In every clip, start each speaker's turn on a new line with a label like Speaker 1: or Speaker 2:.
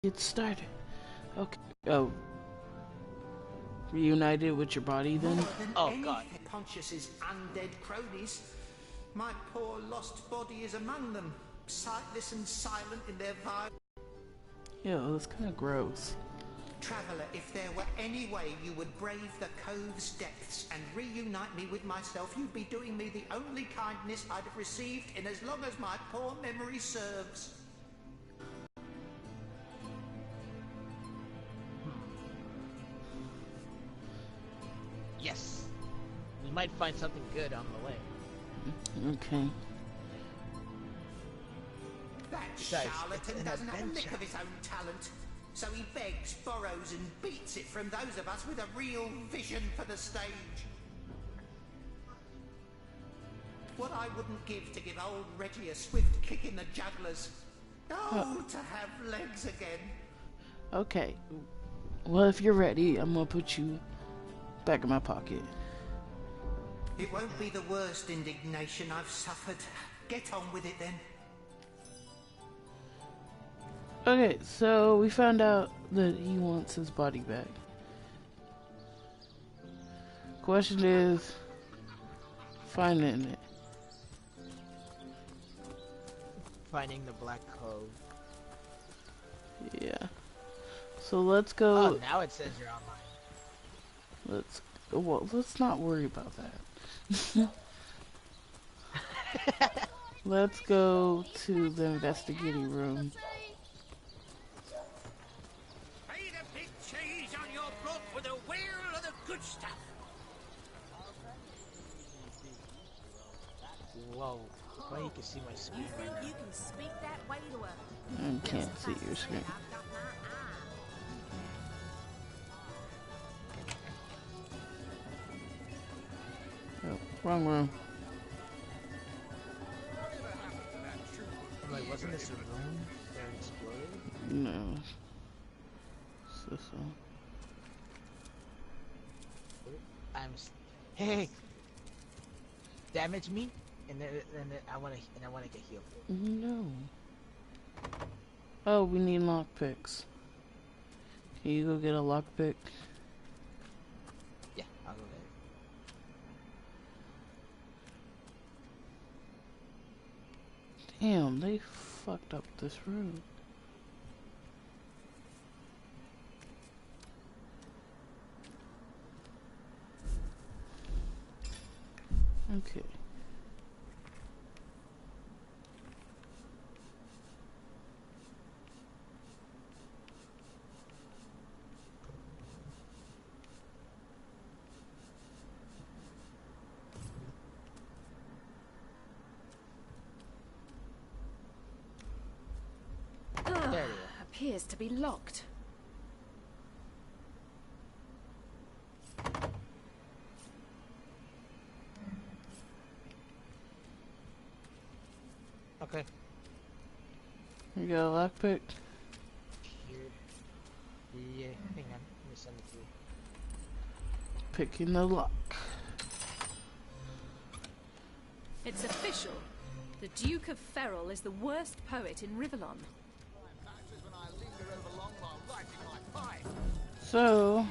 Speaker 1: Get started. Okay. Oh, reunited with your body then?
Speaker 2: More than
Speaker 3: Oh,
Speaker 2: any
Speaker 3: God.
Speaker 2: Pontius's undead cronies, my poor lost body is among them, sightless and silent in their vile.
Speaker 1: Yo, that's kind of gross.
Speaker 2: Traveller, if there were any way you would brave the cove's depths and reunite me with myself, you'd be doing me the only kindness I'd have received in as long as my poor memory serves.
Speaker 3: Yes. We might find something good on the way.
Speaker 1: Okay.
Speaker 2: That
Speaker 3: Besides,
Speaker 2: charlatan
Speaker 3: it's an
Speaker 2: doesn't have a lick
Speaker 3: adventure.
Speaker 2: of his own talent, so he begs, borrows and beats it from those of us with a real vision for the stage. What I wouldn't give to give old Reggie a swift kick in the jugglers. Oh, to have legs again.
Speaker 1: Okay. Well, if you're ready, I'm gonna put you back in my pocket.
Speaker 2: It won't be the worst indignation I've suffered. Get on with it then.
Speaker 1: Okay, so we found out that he wants his body back. Question is, finding it.
Speaker 3: Finding the Black Cove.
Speaker 1: Yeah. So let's go.
Speaker 3: Oh, now it says you're online.
Speaker 1: Let's not worry about that. Let's go to the investigating room.
Speaker 4: Pay the big cheese on your blood for the wheel of the good stuff.
Speaker 3: Whoa. Well, you can see my
Speaker 5: You
Speaker 3: screen
Speaker 5: think
Speaker 3: right
Speaker 5: you
Speaker 3: now.
Speaker 5: can speak that way to her?
Speaker 1: I can't see your screen.
Speaker 5: I've got my eye.
Speaker 1: Oh, wrong room.
Speaker 3: I'm like, wasn't this a room that exploded?
Speaker 1: No. So.
Speaker 3: Hey! Damage me, and then I wanna get healed.
Speaker 1: No. Oh, we need lockpicks. Can you go get a lockpick?
Speaker 3: Yeah, I'll go there.
Speaker 1: Damn, they fucked up this room. Okay.
Speaker 3: There you
Speaker 5: Appears to be locked.
Speaker 3: go. Okay.
Speaker 1: You got a lockpick?
Speaker 3: Here. Yeah, hang on. Let me send it to you.
Speaker 1: Picking the lock.
Speaker 5: It's official. The Duke of Ferrol is the worst poet in Rivellon.
Speaker 1: So,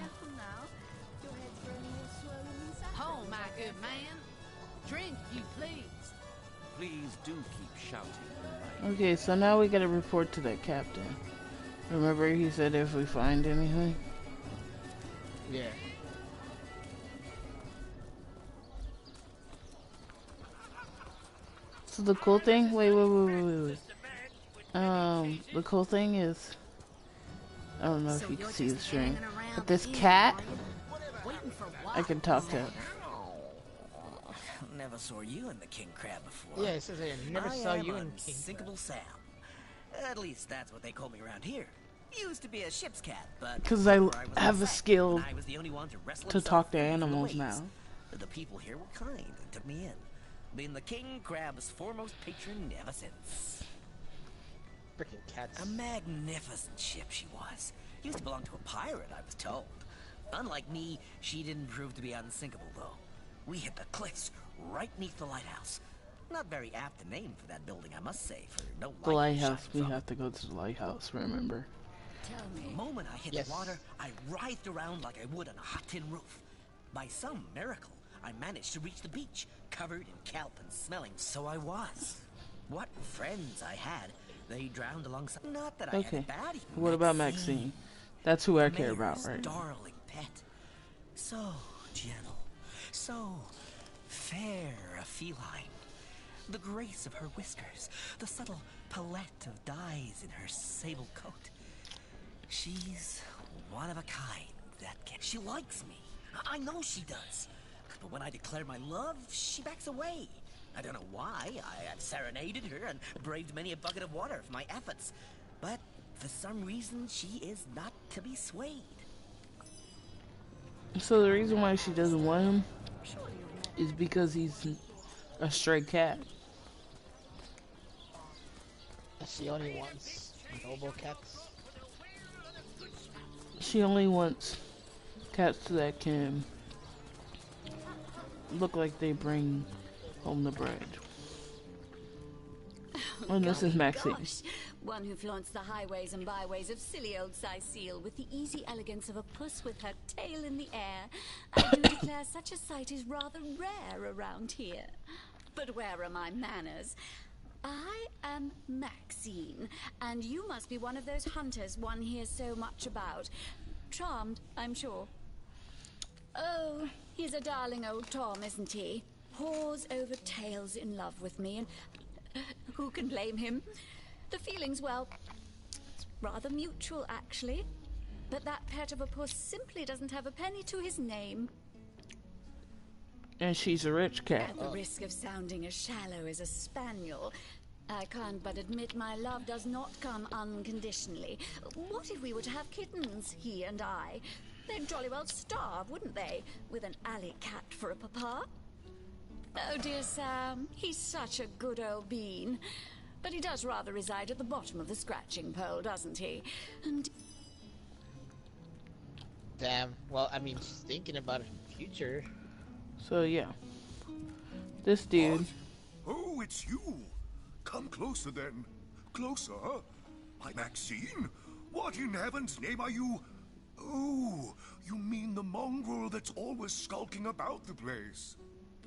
Speaker 4: Oh, my good man. Drink, you please.
Speaker 6: Please do keep shouting.
Speaker 1: okay, so now we gotta report to that captain. Remember he said if we find anything?
Speaker 3: Yeah.
Speaker 1: So the cool thing, wait. The cool thing is, I don't know if you can see the string, but this cat, I can talk to it.
Speaker 6: Never saw you in the king crab before.
Speaker 3: Yeah, it says I never saw you in King.
Speaker 6: Unsinkable Sam. At least that's what they call me around here. Used to be a ship's cat, but
Speaker 1: 'Cause I
Speaker 6: before was
Speaker 1: have a
Speaker 6: sick,
Speaker 1: skill
Speaker 6: and I was the only one to wrestle
Speaker 1: to
Speaker 6: himself
Speaker 1: talk to
Speaker 6: free from the
Speaker 1: animals
Speaker 6: waves.
Speaker 1: now.
Speaker 6: The people here were kind and took me in, being the king crab's foremost patron ever since.
Speaker 3: Freaking cats.
Speaker 6: A magnificent ship she was. Used to belong to a pirate, I was told. Unlike me, she didn't prove to be unsinkable, though. We hit the cliffs right neath the lighthouse. Not very apt a name for that building, I must say, for no
Speaker 1: The
Speaker 6: light
Speaker 1: lighthouse,
Speaker 6: shining
Speaker 1: we
Speaker 6: from it.
Speaker 1: have to go to the lighthouse, remember?
Speaker 7: Tell
Speaker 6: The
Speaker 7: me.
Speaker 6: moment I hit
Speaker 3: Yes.
Speaker 6: the water, I writhed around like I would on a hot tin roof. By some miracle, I managed to reach the beach, covered in kelp and smelling. So I was. What friends I had. They drowned alongside. Not that I had
Speaker 1: Okay.
Speaker 6: it bad.
Speaker 1: What about Maxine? That's who I
Speaker 6: The
Speaker 1: care about
Speaker 6: mayor's
Speaker 1: right now.
Speaker 6: darling pet. So gentle, so fair a feline. The grace of her whiskers, the subtle palette of dyes in her sable coat. She's one of a kind, that cat. She likes me. I know she does. But when I declare my love, she backs away. I don't know why. I have serenaded her and braved many a bucket of water for my efforts. But for some reason, she is not to be swayed.
Speaker 1: So the reason why she doesn't want him is because he's a stray cat.
Speaker 3: She only wants noble cats.
Speaker 1: She only wants cats that can look like they bring home the bread. And this is Maxine.
Speaker 7: Gosh, one who flaunts the highways and byways of silly old Cecile with the easy elegance of a puss with her tail in the air. I do declare such a sight is rather rare around here. But where are my manners? I am Maxine, and you must be one of those hunters one hears so much about. Charmed, I'm sure. Oh, he's a darling old Tom, isn't he? Paws over tails in love with me, and who can blame him? The feeling's, well, it's rather mutual, actually. But that pet of a puss simply doesn't have a penny to his name.
Speaker 1: And she's a rich cat.
Speaker 7: At the risk of sounding as shallow as a spaniel, I can't but admit my love does not come unconditionally. What if we were to have kittens, he and I? They'd jolly well starve, wouldn't they, with an alley cat for a papa? Oh dear Sam, he's such a good old bean. But he does rather reside at the bottom of the scratching pole, doesn't he? And
Speaker 3: Damn. Well, I mean, she's thinking about her future.
Speaker 1: So yeah. This dude.
Speaker 8: What? Oh, it's you. Come closer then. Closer? My Maxine? What in heaven's name are you? Oh, you mean the mongrel that's always skulking about the place.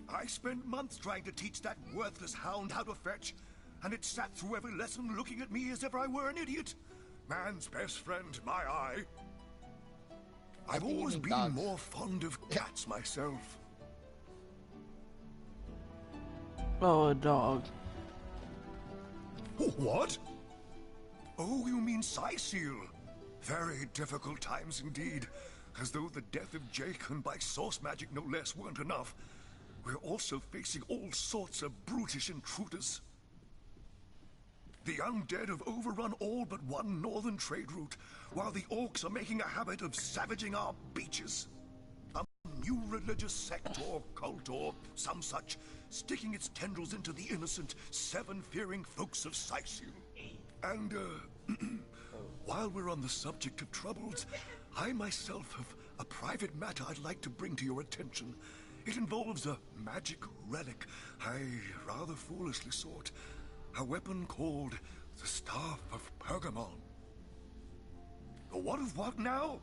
Speaker 8: I spent months trying to teach that worthless hound how to fetch, and it sat through every lesson looking at me as if I were an idiot. Man's best friend, my eye. I've always been
Speaker 3: dogs.
Speaker 8: more fond of cats myself.
Speaker 1: Oh, a dog.
Speaker 8: What? Oh, you mean Cecile. Very difficult times indeed. As though the death of Jake, and by source magic no less, weren't enough. We're also facing all sorts of brutish intruders. The undead have overrun all but one northern trade route, while the orcs are making a habit of savaging our beaches. A new religious sect or cult or some such, sticking its tendrils into the innocent, seven-fearing folks of Cecile. And, while we're on the subject of troubles, I myself have a private matter I'd like to bring to your attention. It involves a magic relic I rather foolishly sought. A weapon called the Staff of Pergamon. What of what now?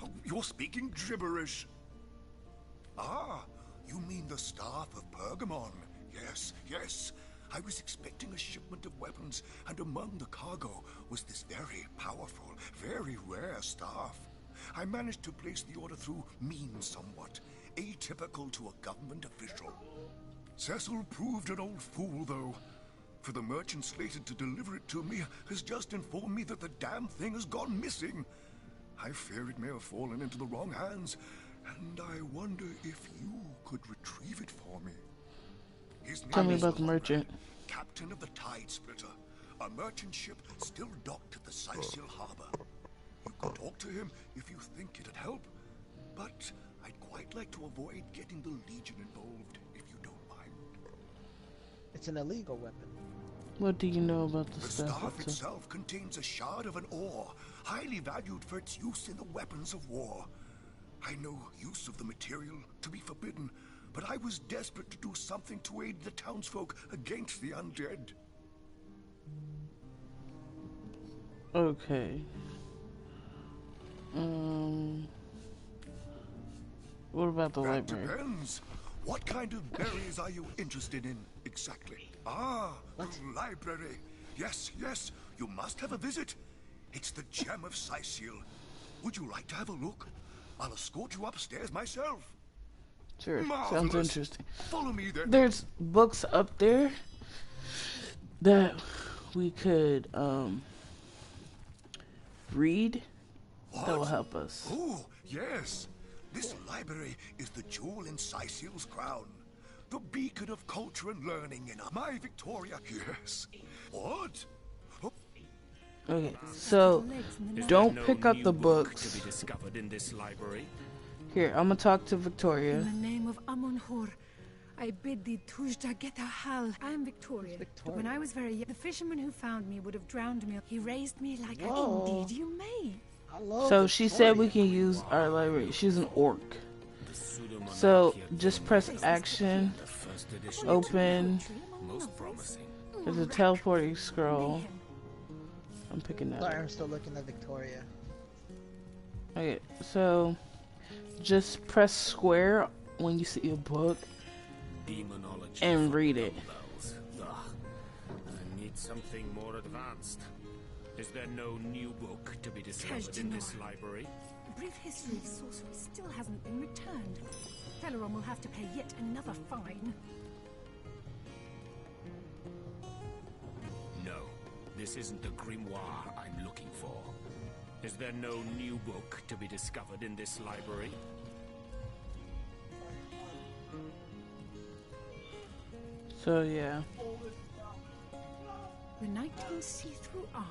Speaker 8: Oh, you're speaking gibberish. Ah, you mean the Staff of Pergamon. Yes, yes. I was expecting a shipment of weapons, and among the cargo was this very powerful, very rare staff. I managed to place the order through means somewhat, atypical to a government official. Cecil proved an old fool, though. For the merchant slated to deliver it to me has just informed me that the damn thing has gone missing. I fear it may have fallen into the wrong hands, and I wonder if you could retrieve it for me. His name
Speaker 1: Tell me
Speaker 8: is
Speaker 1: about the
Speaker 8: Conrad,
Speaker 1: merchant.
Speaker 8: Captain of the Tide Splitter, a merchant ship still docked at the Cecil harbor. You could talk to him if you think it'd help, but I'd quite like to avoid getting the Legion involved, if you don't mind.
Speaker 3: It's an illegal weapon.
Speaker 1: What do you know about the
Speaker 8: The
Speaker 1: staff?
Speaker 8: staff itself contains a shard of an ore, highly valued for its use in the weapons of war. I know use of the material to be forbidden, but I was desperate to do something to aid the townsfolk against the undead.
Speaker 1: Okay. What about the
Speaker 8: That
Speaker 1: library?
Speaker 8: depends. What kind of berries are you interested in exactly? Ah, the library. Yes, yes, you must have a visit. It's the Gem of Cyseal. Would you like to have a look? I'll escort you upstairs myself.
Speaker 1: Sure, sounds
Speaker 8: Marvelous.
Speaker 1: interesting.
Speaker 8: Follow me then.
Speaker 1: There's books up there that we could read that will
Speaker 8: What?
Speaker 1: help us.
Speaker 8: Oh, yes. This library is the jewel in Cyseal's crown. The beacon of culture and learning in my Victoria. Yes. What? Oh,
Speaker 1: Okay, so don't pick up the
Speaker 9: to
Speaker 1: books.
Speaker 9: be discovered in this library.
Speaker 1: Here, I'm gonna talk to Victoria.
Speaker 10: In the name of Amun-Hur, I bid thee Tujda Geta Hal. I am Victoria. When I was very young, the fisherman who found me would have drowned me. He raised me like a... Indeed you may.
Speaker 1: So she said we can use our library. She's an orc. So just press action, open.
Speaker 9: Most promising.
Speaker 1: There's a teleporting scroll. I'm picking that
Speaker 3: Sorry,
Speaker 1: up.
Speaker 3: I'm still looking at Victoria.
Speaker 1: Okay, so just press square when you see a book
Speaker 9: Demonology
Speaker 1: and
Speaker 9: for
Speaker 1: read it.
Speaker 9: dumbbells. Ugh. I need something more advanced. Is there no new book to be discovered in this library?
Speaker 10: A brief history of sorcery still hasn't been returned. Teleron will have to pay yet another fine.
Speaker 9: No, this isn't the grimoire I'm looking for. Is there no new book to be discovered in this library?
Speaker 1: So yeah.
Speaker 10: The knight in see-through armor.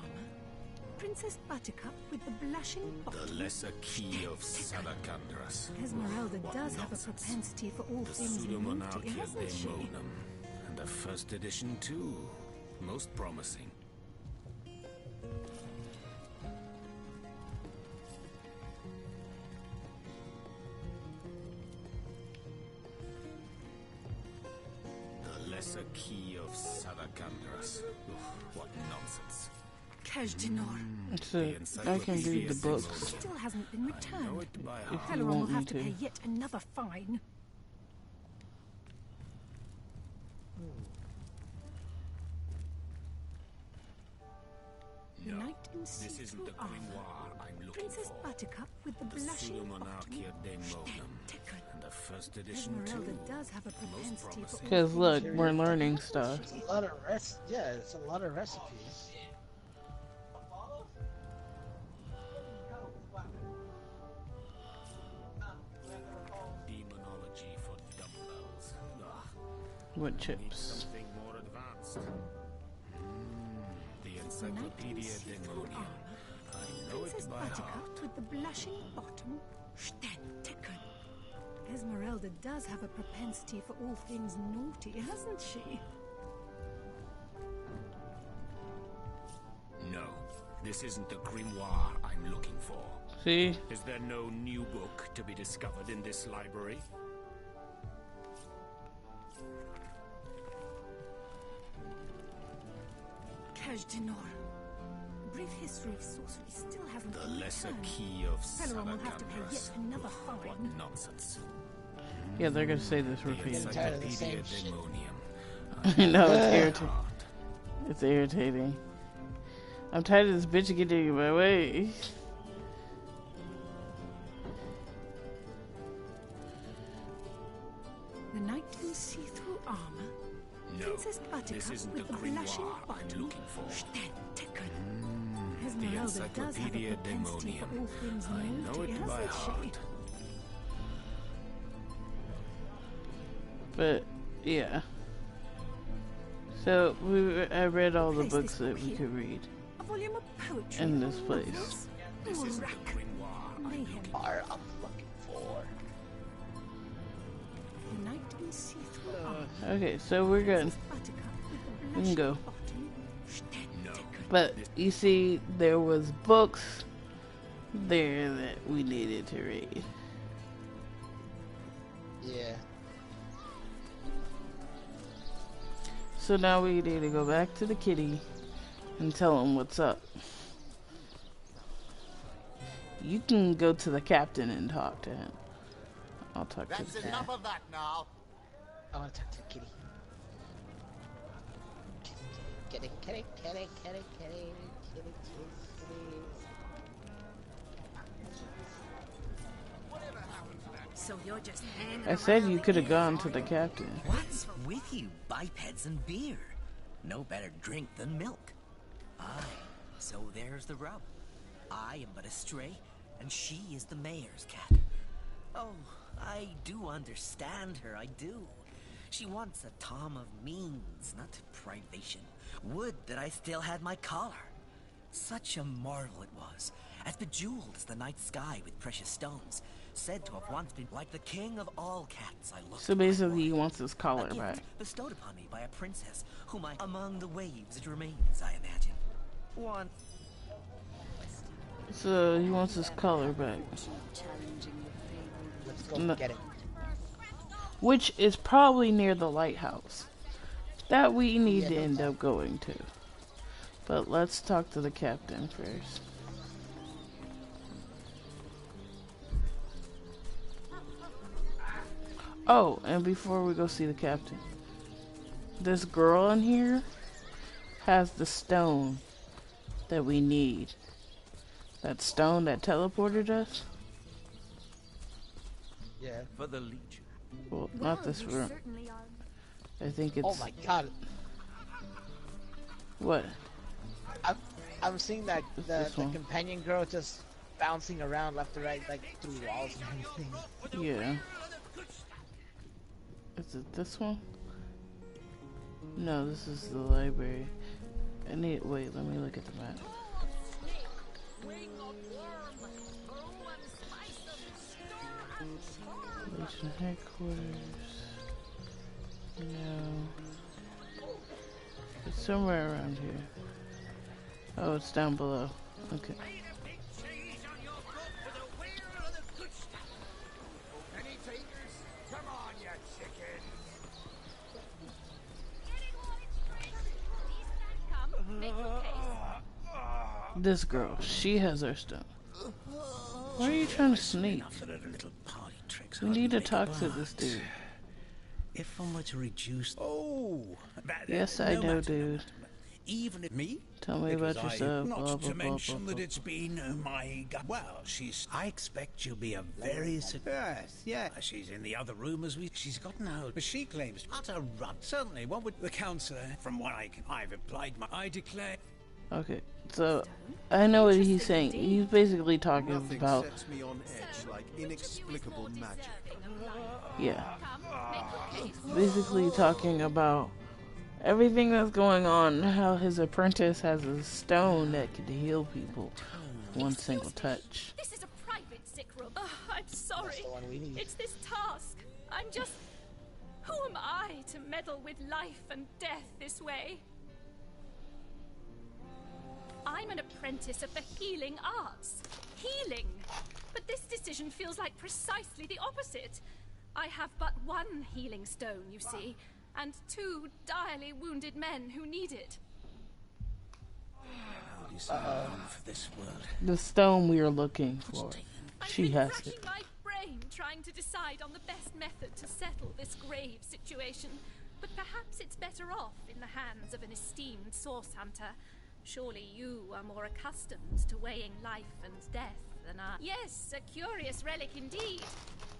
Speaker 10: Princess Buttercup with the blushing bottom.
Speaker 9: The lesser key of Salacandras.
Speaker 10: Esmeralda does have a propensity for all
Speaker 9: The
Speaker 10: things naughty,
Speaker 9: Pseudomonarchia
Speaker 10: hasn't she?
Speaker 9: Daemonum. And the first edition too. Most promising. The lesser key of Salacandras. What nonsense.
Speaker 10: Kaj'Dinor.
Speaker 1: So I can read the books
Speaker 10: Still hasn't been
Speaker 9: Know
Speaker 10: returned.
Speaker 9: it by
Speaker 1: if
Speaker 9: heart.
Speaker 1: you
Speaker 10: Teleron will
Speaker 1: want me
Speaker 10: have to pay
Speaker 1: to.
Speaker 10: yet another fine. The
Speaker 9: No,
Speaker 10: knight in
Speaker 9: this isn't
Speaker 10: see-through
Speaker 9: the
Speaker 10: armor.
Speaker 9: grimoire I'm looking
Speaker 10: Princess
Speaker 9: for.
Speaker 10: Buttercup with the
Speaker 9: The
Speaker 10: blushing bottom.
Speaker 9: Pseudomonarchia Daemonum.
Speaker 10: Tickle.
Speaker 9: And the first edition
Speaker 10: Esmeralda
Speaker 9: too.
Speaker 10: does have a propensity for
Speaker 9: promising.
Speaker 10: all
Speaker 1: Because look,
Speaker 10: things
Speaker 1: we're
Speaker 10: naughty,
Speaker 1: learning
Speaker 10: hasn't
Speaker 1: stuff.
Speaker 10: she?
Speaker 3: It's a lot of yeah, it's a lot of recipes.
Speaker 9: Demonology for dumbbells. Ugh,
Speaker 1: What
Speaker 9: need
Speaker 1: chips?
Speaker 9: something more advanced. The
Speaker 10: The knight in
Speaker 9: Encyclopedia
Speaker 10: see-through
Speaker 9: Daemonium.
Speaker 10: armor.
Speaker 9: I know
Speaker 10: Princess
Speaker 9: it by
Speaker 10: Buttercup
Speaker 9: heart.
Speaker 10: with the blushing bottom. Tickle. Esmeralda does have a propensity for all things naughty, hasn't she?
Speaker 9: No, this isn't the grimoire I'm looking for.
Speaker 1: See?
Speaker 9: Is there no new book to be discovered in this library?
Speaker 10: Kaj'Dinor. A brief history of sorcery still hasn't
Speaker 9: The
Speaker 10: been
Speaker 9: lesser
Speaker 10: returned.
Speaker 9: key of
Speaker 10: Teleron will have to pay yet
Speaker 9: Salacandras.
Speaker 10: another
Speaker 9: What
Speaker 10: fine.
Speaker 9: nonsense.
Speaker 1: Yeah, they're gonna say this
Speaker 9: The
Speaker 1: repeatedly.
Speaker 3: tired of the
Speaker 9: Encyclopedia
Speaker 3: same shit.
Speaker 9: Daemonium.
Speaker 1: I know, it's irritating.
Speaker 9: Heart.
Speaker 1: It's irritating. I'm tired of this bitch getting in my way.
Speaker 10: The knight in see-through armor.
Speaker 9: No,
Speaker 10: Princess Buttercup
Speaker 9: this isn't the
Speaker 10: with the blushing
Speaker 9: grimoire I'm
Speaker 10: bottom.
Speaker 9: looking for.
Speaker 10: Tickle.
Speaker 9: The
Speaker 10: Esmeralda does have a
Speaker 9: Encyclopedia
Speaker 10: propensity for
Speaker 9: Daemonium.
Speaker 10: all things
Speaker 9: I know
Speaker 10: naughty,
Speaker 9: it by
Speaker 10: hasn't she?
Speaker 9: heart.
Speaker 1: But yeah. So I read all the
Speaker 10: Place
Speaker 1: books
Speaker 10: this
Speaker 1: that
Speaker 10: book
Speaker 1: we
Speaker 10: here.
Speaker 1: could read
Speaker 10: A volume of poetry.
Speaker 1: in this
Speaker 10: novels,
Speaker 1: place.
Speaker 9: This isn't the
Speaker 10: Urak,
Speaker 9: grimoire I'm
Speaker 10: mayhem.
Speaker 9: looking for.
Speaker 3: Are I'm looking for.
Speaker 10: The knight in see-through armor.
Speaker 1: Okay, so we're good.
Speaker 10: Princess Buttercup with the
Speaker 1: We can
Speaker 10: blushing
Speaker 1: go.
Speaker 10: bottom.
Speaker 9: No.
Speaker 1: But you see, there was books there that we needed to read.
Speaker 3: Yeah.
Speaker 1: So now we need to go back to the kitty and tell him what's up. You can go to the captain and talk to him. I'll talk to
Speaker 4: That's
Speaker 1: the cat.
Speaker 4: enough of that now.
Speaker 3: I want to talk to the kitty. Kitty, kitty, kitty, kitty, kitty, kitty, kitty.
Speaker 5: So you're just hanging
Speaker 1: I said you could have gone to the captain.
Speaker 6: What's with you, bipeds and beer? No better drink than milk. Aye, so there's the rub. I am but a stray, and she is the mayor's cat. Oh, I do understand her, I do. She wants a tom of means, not privation. Would that I still had my collar. Such a marvel it was, as bejeweled as the night sky with precious stones, said to have once been like the king of all cats I looked
Speaker 1: So basically, he wants his collar
Speaker 6: a gift
Speaker 1: back.
Speaker 6: bestowed upon me by a princess, whom I among the waves it remains, I imagine. One.
Speaker 1: So he wants his collar back.
Speaker 3: Let's go
Speaker 1: No.
Speaker 3: get it.
Speaker 1: Which is probably near the lighthouse. That we need to end up going to. But let's talk to the captain first. Oh, and before we go see the captain, this girl in here has the stone that we need. That stone that teleported us?
Speaker 3: Yeah.
Speaker 9: For the Legion.
Speaker 1: Well, not this room. I think it's...
Speaker 3: Oh my god.
Speaker 1: What?
Speaker 3: I'm seeing that the
Speaker 1: This one.
Speaker 3: companion girl just bouncing around left to right, like through walls and everything.
Speaker 1: Yeah. Is it this one? No, this is the library. I need... Wait, let me look at the map. Legion headquarters. No. It's somewhere around here. Oh, it's down below. Okay.
Speaker 4: Any takers? Come on, you chickens.
Speaker 5: Come, make your case.
Speaker 1: This girl, she has her stone. Why are you trying to sneak? We need to talk to this dude.
Speaker 11: If I'm to reduce... Oh!
Speaker 1: Yes, I know, dude.
Speaker 11: Even if me?
Speaker 1: Tell me about yourself,
Speaker 11: Not
Speaker 1: blah,
Speaker 11: to
Speaker 1: blah, blah,
Speaker 11: mention
Speaker 1: blah,
Speaker 11: that it's been my... Well, she's... I expect she'll be a very... Yes, yeah. She's in the other room as we... She's gotten out, but she claims utter run. Certainly, what would the councillor... From what I've applied my... I declare...
Speaker 1: Okay, so I know what he's saying. He's basically talking about...
Speaker 12: sets me on edge like inexplicable magic.
Speaker 1: Yeah. Basically talking about everything that's going on, how his apprentice has a stone that can heal people with one single touch.
Speaker 5: This is a private sick room. Oh, I'm sorry. It's this task. I'm just... Who am I to meddle with life and death this way? I'm an apprentice of the healing arts. Healing! But this decision feels like precisely the opposite. I have but one healing stone, you see, and two direly wounded men who need it.
Speaker 11: For this world.
Speaker 1: The stone we are looking for. She has
Speaker 5: Racking
Speaker 1: it.
Speaker 5: my brain trying to decide on the best method to settle this grave situation. But perhaps it's better off in the hands of an esteemed source hunter. Surely you are more accustomed to weighing life and death than I. Yes, a curious relic indeed.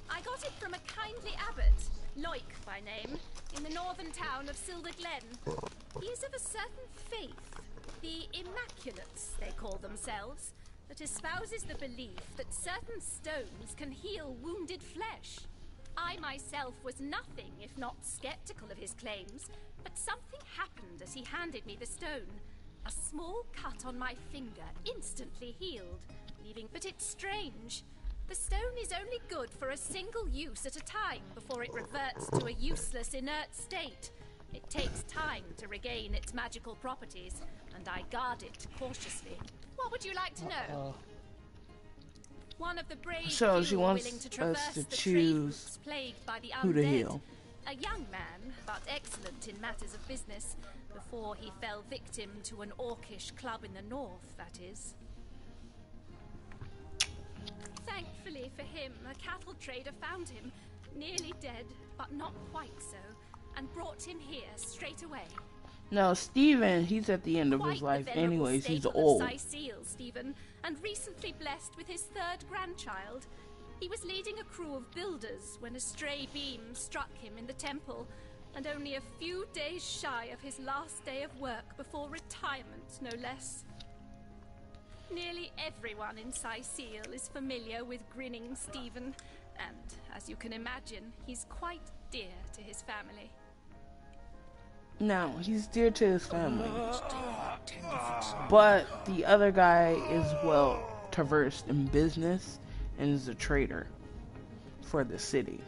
Speaker 5: I got it from a kindly abbot, Loic by name, in the northern town of Silver Glen. He is of a certain faith, the Immaculates they call themselves, that espouses the belief that certain stones can heal wounded flesh. I myself was nothing if not skeptical of his claims, but something happened as he handed me the stone. A small cut on my finger instantly healed, leaving... But it's strange. The stone is only good for a single use at a time before it reverts to a useless, inert state. It takes time to regain its magical properties, and I guard it cautiously. What would you like to know? One of the brave
Speaker 1: So she
Speaker 5: few
Speaker 1: wants
Speaker 5: willing to
Speaker 1: us
Speaker 5: traverse
Speaker 1: to
Speaker 5: the trade
Speaker 1: choose
Speaker 5: routes plagued by the
Speaker 1: who to
Speaker 5: undead.
Speaker 1: heal.
Speaker 5: A young man, but excellent in matters of business, before he fell victim to an orcish club in the north, that is. Thankfully for him, a cattle trader found him Nearly dead, but not quite so, and brought him here straight away.
Speaker 1: No, Stephen, he's at the end of
Speaker 5: Quite
Speaker 1: his
Speaker 5: the
Speaker 1: life
Speaker 5: venerable
Speaker 1: anyways. He's
Speaker 5: staple
Speaker 1: old.
Speaker 5: of Cyseal, Stephen, and recently blessed with his third grandchild. He was leading a crew of builders when a stray beam struck him in the temple, and only a few days shy of his last day of work before retirement, no less. Nearly everyone in Cyseal is familiar with Grinning Stephen, and, as you can imagine, he's quite dear to his family.
Speaker 1: No, he's dear to his family. But the other guy is well traversed in business and is a trader for the city.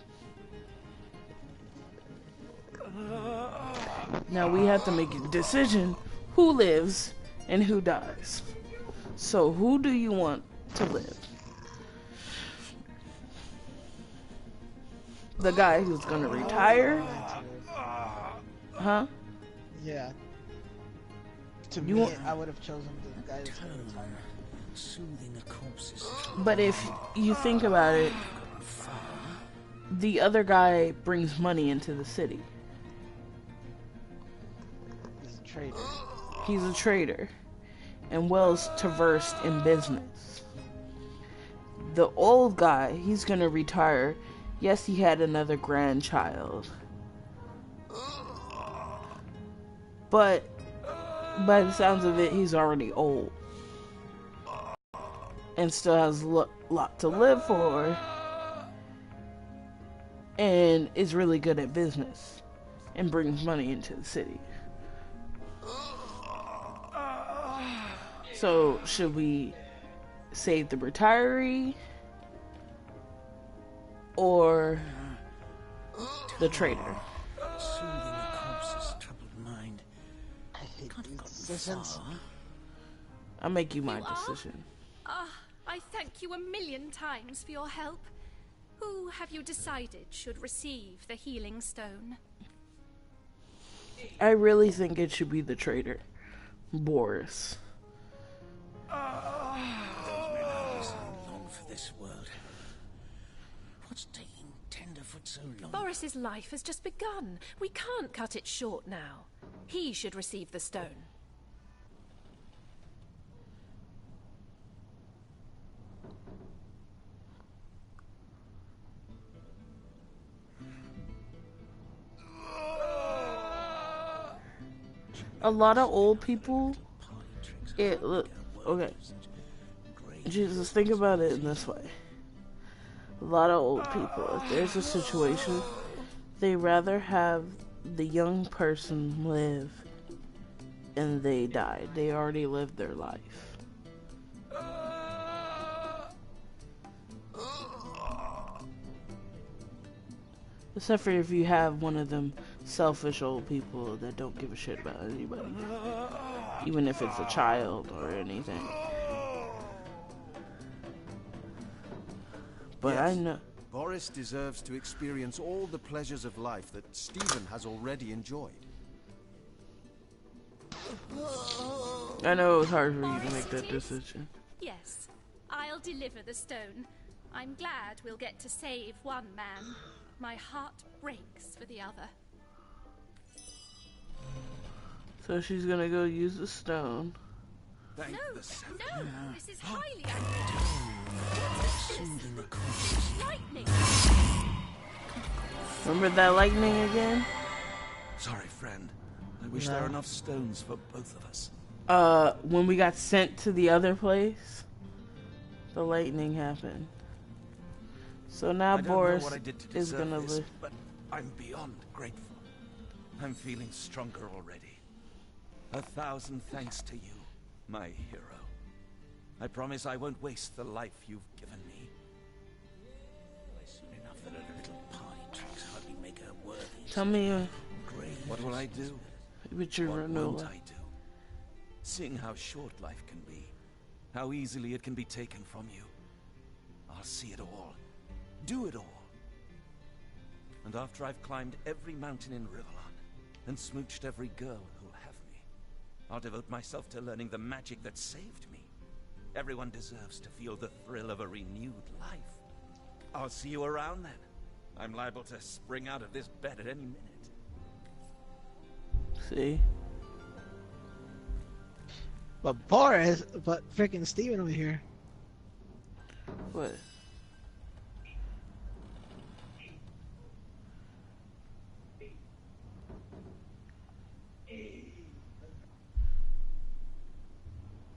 Speaker 1: Now we have to make a decision who lives and who dies. So who do you want to live? The guy who's gonna retire? Huh?
Speaker 3: Yeah. To
Speaker 1: You
Speaker 3: me,
Speaker 1: want-
Speaker 3: I would have chosen the guy that's gonna retire.
Speaker 11: Soothing a corpse's
Speaker 1: But if you think about it, the other guy brings money into the city.
Speaker 3: He's a trader.
Speaker 1: He's a trader and well traversed in business. The old guy, he's gonna retire. Yes, he had another grandchild. But by the sounds of it, he's already old. And still has a lot to live for. And is really good at business. And brings money into the city. So, should we save the retiree? Or the trader?
Speaker 11: Soothing a corpse's troubled mind.
Speaker 3: I hate these decisions.
Speaker 1: I'll make you my decision.
Speaker 5: I thank you a million times for your help. Who have you decided should receive the healing stone?
Speaker 1: I really think it should be the trader, Boris.
Speaker 11: Long for this world. What's taking Tenderfoot so long?
Speaker 13: Boris's life has just begun. We can't cut it short now. He should receive the stone.
Speaker 1: A lot of old people, okay, Jesus, think about it in this way. A lot of old people, if there's a situation, they rather have the young person live and they die. They already lived their life. Except for if you have one of them selfish old people that don't give a shit about anybody. Even if it's a child or anything. But
Speaker 12: Yes,
Speaker 1: I know...
Speaker 12: Boris deserves to experience all the pleasures of life that Stephen has already enjoyed.
Speaker 1: I know it was hard for you to
Speaker 5: Boris
Speaker 1: make that
Speaker 5: it is?
Speaker 1: decision.
Speaker 5: Yes, I'll deliver the stone. I'm glad we'll get to save one man. My heart breaks for the other.
Speaker 1: So she's gonna go use the stone.
Speaker 5: No, this is highly unusual.
Speaker 11: Soothing a corpse's
Speaker 5: Lightning!
Speaker 1: Remember that lightning again?
Speaker 14: Sorry, friend. I wish there were enough stones for both of us.
Speaker 1: When we got sent to the other place, the lightning happened. So now
Speaker 14: I don't know
Speaker 1: Boris
Speaker 14: what I did to
Speaker 1: is
Speaker 14: deserve
Speaker 1: gonna
Speaker 14: this,
Speaker 1: live.
Speaker 14: but I'm beyond grateful. I'm feeling stronger already. 1,000 thanks to you, my hero. I promise I won't waste the life you've given me.
Speaker 11: soon enough that a little party tricks hardly make her worthy.
Speaker 1: Tell me
Speaker 14: What will I do?
Speaker 1: with your
Speaker 14: What
Speaker 1: renewal.
Speaker 14: won't I do? Seeing how short life can be, how easily it can be taken from you, I'll see it all. Do it all. And after I've climbed every mountain in Rivellon and smooched every girl who'll have me, I'll devote myself to learning the magic that saved me. Everyone deserves to feel the thrill of a renewed life. I'll see you around then. I'm liable to spring out of this bed at any minute.
Speaker 1: See?
Speaker 3: But freaking Steven over here.
Speaker 1: What?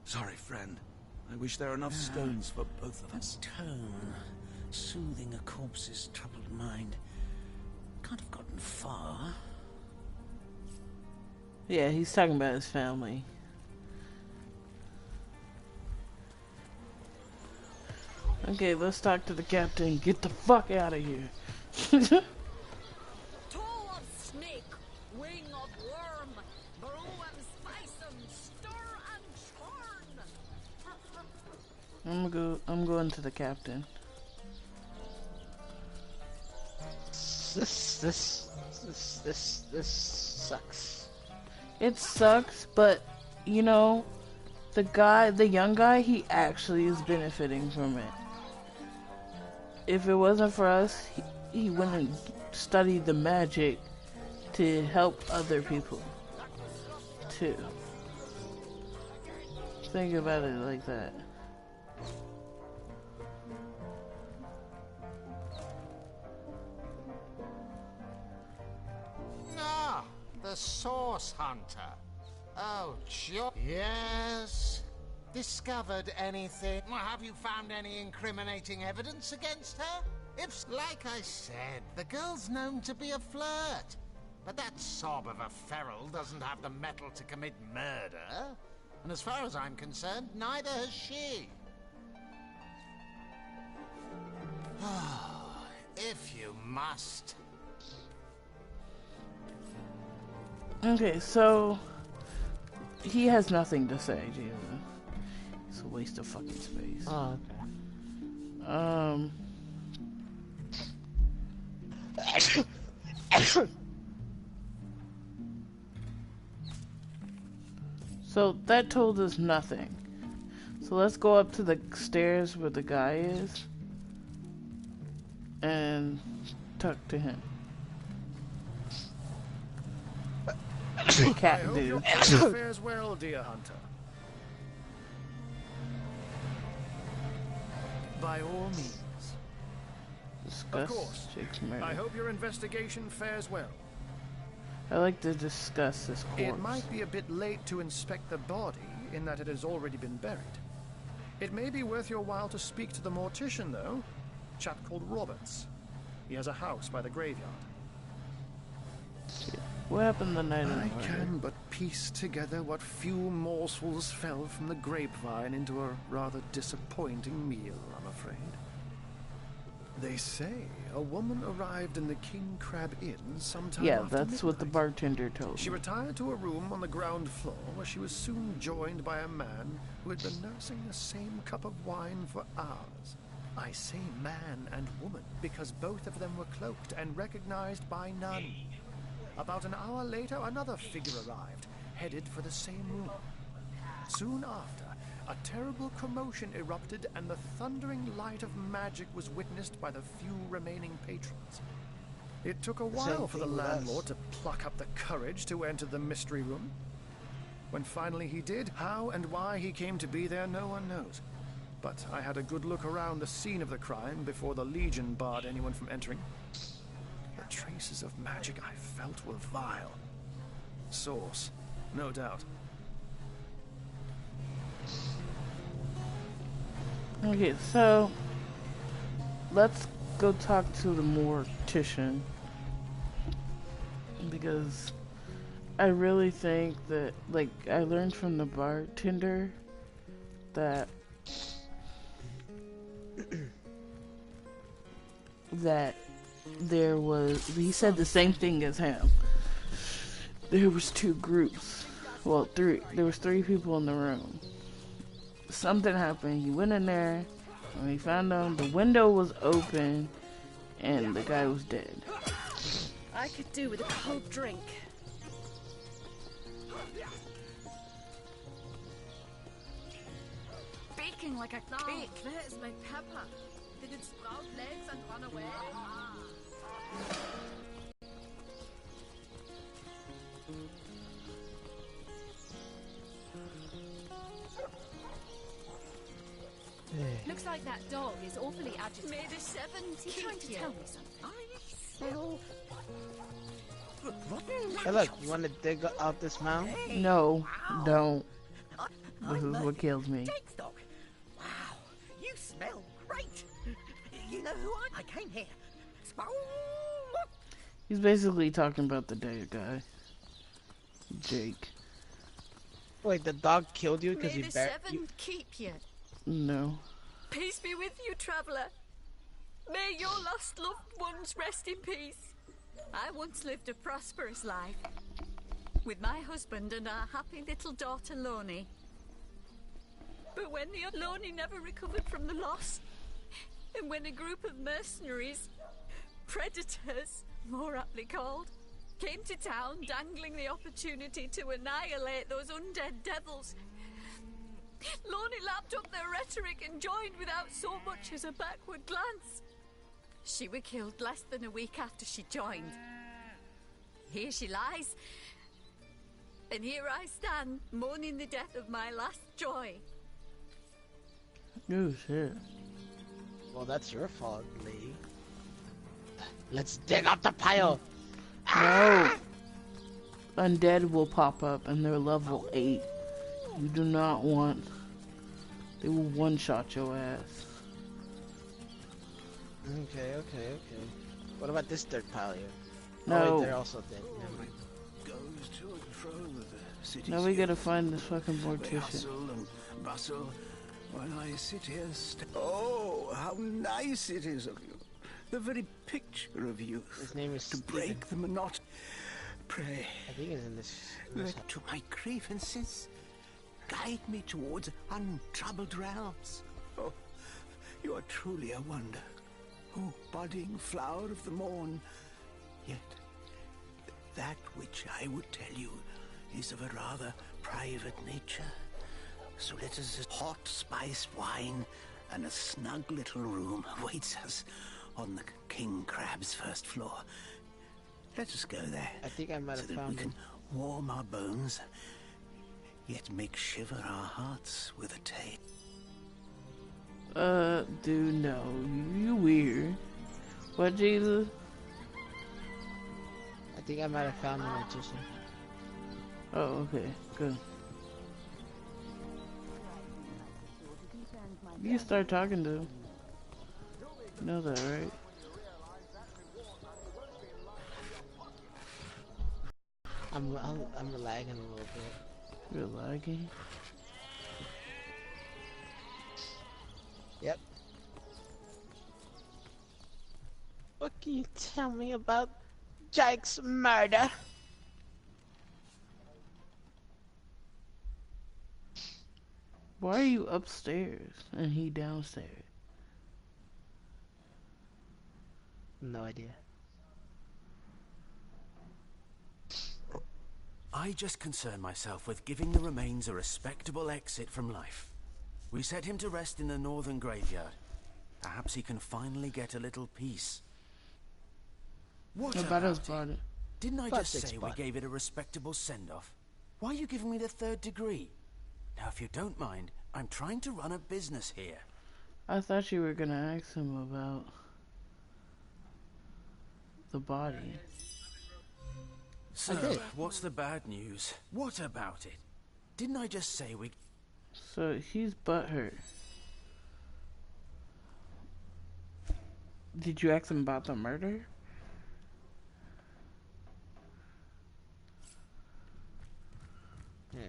Speaker 14: Sorry, friend. I wish there were enough stones for both of us.
Speaker 11: Tone, soothing a corpse's troubled mind. Can't have gotten far.
Speaker 1: Yeah, he's talking about his family. Okay, let's talk to the captain. Get the fuck out of here.
Speaker 7: Toe of snake, wing of worm, brew and spice and stir and churn.
Speaker 1: I'm going to the captain.
Speaker 3: This sucks.
Speaker 1: It sucks, but you know, the young guy, he actually is benefiting from it. If it wasn't for us, he wouldn't study the magic to help other people too. Think about it like that.
Speaker 2: Ah, the Source Hunter. Oh, sure. Yes. Discovered anything? Well, have you found any incriminating evidence against her? If, like I said, the girl's known to be a flirt. But that sob of a feral doesn't have the mettle to commit murder. And as far as I'm concerned, neither has she. If you must.
Speaker 1: Okay, so he has nothing to say, Jesus. It's a waste of fucking space.
Speaker 3: Oh, okay.
Speaker 1: So that told us nothing. So let's go up to the stairs where the guy is and talk to him. Cat
Speaker 15: I hope
Speaker 1: dude.
Speaker 15: your plan fares well, dear hunter. By all means.
Speaker 1: Discuss
Speaker 15: Of course.
Speaker 1: Jake's murder.
Speaker 15: I hope your investigation fares well.
Speaker 1: I like to discuss this corpse.
Speaker 15: It might be a bit late to inspect the body, in that it has already been buried. It may be worth your while to speak to the mortician, though. A chap called Roberts. He has a house by the graveyard.
Speaker 1: What happened the night of the
Speaker 15: I
Speaker 1: murder?
Speaker 15: can but piece together what few morsels fell from the grapevine into a rather disappointing meal, I'm afraid. They say a woman arrived in the King Crab Inn sometime
Speaker 1: Yeah,
Speaker 15: after
Speaker 1: that's what the
Speaker 15: midnight.
Speaker 1: bartender told
Speaker 15: She
Speaker 1: me.
Speaker 15: retired to a room on the ground floor where she was soon joined by a man who had been nursing the same cup of wine for hours. I say man and woman because both of them were cloaked and recognized by none. About an hour later, another figure arrived, headed for the same room. Soon after, a terrible commotion erupted and the thundering light of magic was witnessed by the few remaining patrons. It took a while for the landlord to pluck up the courage to enter the mystery room. When finally he did, how and why he came to be there, no one knows. But I had a good look around the scene of the crime before the Legion barred anyone from entering. The traces of magic I felt were vile. Source, no doubt.
Speaker 1: Okay, so let's go talk to the mortician because I really think that, like, I learned from the bartender that there was, he said the same thing as him. There was two groups. Well, three. There was three people in the room. Something happened. He went in there. When he found them, the window was open, and the guy was dead.
Speaker 13: I could do with a cold drink.
Speaker 7: Baking like a
Speaker 16: Now,
Speaker 7: cake.
Speaker 16: where is my pepper? Did it sprout legs and run away?
Speaker 5: Looks like that dog is awfully agitated.
Speaker 7: May the seven
Speaker 5: Is he trying to
Speaker 7: keep
Speaker 5: tell
Speaker 7: you.
Speaker 5: me something?
Speaker 3: Hey, look, you want to dig out this mound?
Speaker 1: No, don't. This is what kills me.
Speaker 6: Jake's dog. Wow, you smell great. You know who I came here.
Speaker 1: He's basically talking about the dead guy. Jake.
Speaker 3: Wait, the dog killed you because
Speaker 7: May
Speaker 3: he
Speaker 7: the
Speaker 3: buried
Speaker 7: seven
Speaker 3: you?
Speaker 7: keep you.
Speaker 1: No.
Speaker 7: Peace be with you, traveller. May your lost loved ones rest in peace. I once lived a prosperous life with my husband and our happy little daughter Loni. But when the Loni never recovered from the loss, and when a group of mercenaries, predators, more aptly called, came to town dangling the opportunity to annihilate those undead devils, Loni lapped up their rhetoric and joined without so much as a backward glance. She were killed less than a week after she joined. Here she lies, and here I stand, mourning the death of my last joy.
Speaker 1: Oh shit.
Speaker 3: Well, that's your fault, lady. Let's dig up the pile.
Speaker 1: No. Undead will pop up and they're level 8. You do not want. They will one-shot your ass.
Speaker 3: Okay. What about this dirt pile here?
Speaker 1: No.
Speaker 3: Oh, wait, they're also dead. Never mind.
Speaker 8: Goes to and fro the city.
Speaker 1: Now we gotta find this fucking mortician.
Speaker 8: Hustle and bustle while I sit here. Oh, how nice it is of you! The very picture of youth.
Speaker 3: His name is
Speaker 8: to
Speaker 3: Stephen.
Speaker 8: break the monotony. Pray,
Speaker 3: I think it's in this.
Speaker 8: let to my grievances guide me towards untroubled realms. Oh, you are truly a wonder. Oh, budding flower of the morn. Yet, that which I would tell you is of a rather private nature. So let us hot spiced wine and a snug little room awaits us on the King Crab's first floor. Let us go there.
Speaker 3: I think I might have
Speaker 8: so that we
Speaker 3: found
Speaker 8: can
Speaker 3: him.
Speaker 8: warm our bones, yet make shiver our hearts with a tale.
Speaker 1: Dude, no. You weird. What, Jesus?
Speaker 3: I think I might have found the mortician.
Speaker 1: Oh, okay. Good. You can start talking to him. You know that, right?
Speaker 3: I'm lagging a little bit.
Speaker 1: You're lagging?
Speaker 3: Yep. What can you tell me about Jake's murder?
Speaker 1: Why are you upstairs and he downstairs?
Speaker 3: No idea.
Speaker 14: I just concern myself with giving the remains a respectable exit from life. We set him to rest in the northern graveyard. Perhaps he can finally get a little peace. What
Speaker 1: about his
Speaker 14: it?
Speaker 1: body?
Speaker 14: Didn't I
Speaker 3: About
Speaker 14: just say
Speaker 3: 6
Speaker 14: we
Speaker 3: bucks.
Speaker 14: gave it a respectable send-off? Why are you giving me the 3rd degree? Now, if you don't mind, I'm trying to run a business here.
Speaker 1: I thought you were gonna ask him about the body.
Speaker 14: So, what's the bad news? What about it? Didn't I just say we...
Speaker 1: So he's butthurt. Did you ask him about the murder?
Speaker 3: Yeah.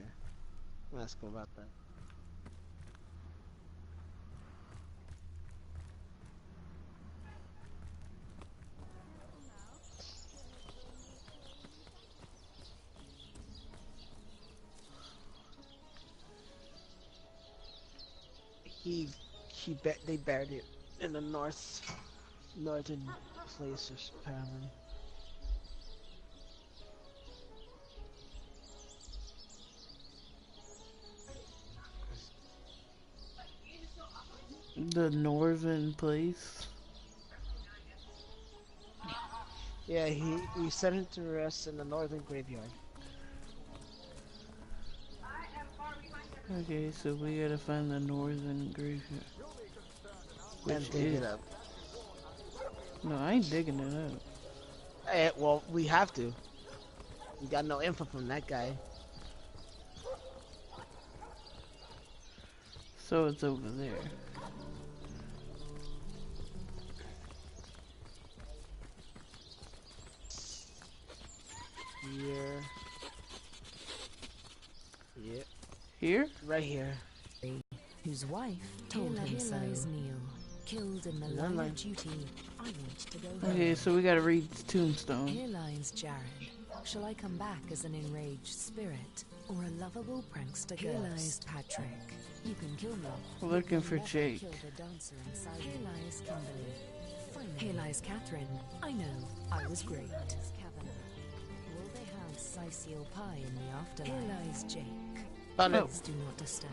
Speaker 3: Let's go about that. They buried it in the northern places apparently.
Speaker 1: The northern place.
Speaker 3: Yeah, we sent him to rest in the northern graveyard.
Speaker 1: Okay, so we gotta find the northern graveyard.
Speaker 3: And dig it up.
Speaker 1: No, I ain't digging it up.
Speaker 3: Well, we have to. We got no info from that guy.
Speaker 1: So it's over there.
Speaker 3: Here. Yeah.
Speaker 1: Here?
Speaker 3: Right here.
Speaker 16: Whose wife told him so. Neil, killed in the line of duty. I want to go home.
Speaker 1: Okay, so we gotta read Tombstone.
Speaker 16: Here lies Jared. Shall I come back as an enraged spirit or a lovable prankster? Here lies Patrick. You can kill me.
Speaker 1: We're looking for Jake.
Speaker 16: Here lies Kimberly. Here lies Catherine. I know, I was great. Kevin. Will they have Sicil pie in the afterlife? Here lies Jake. Please do not disturb.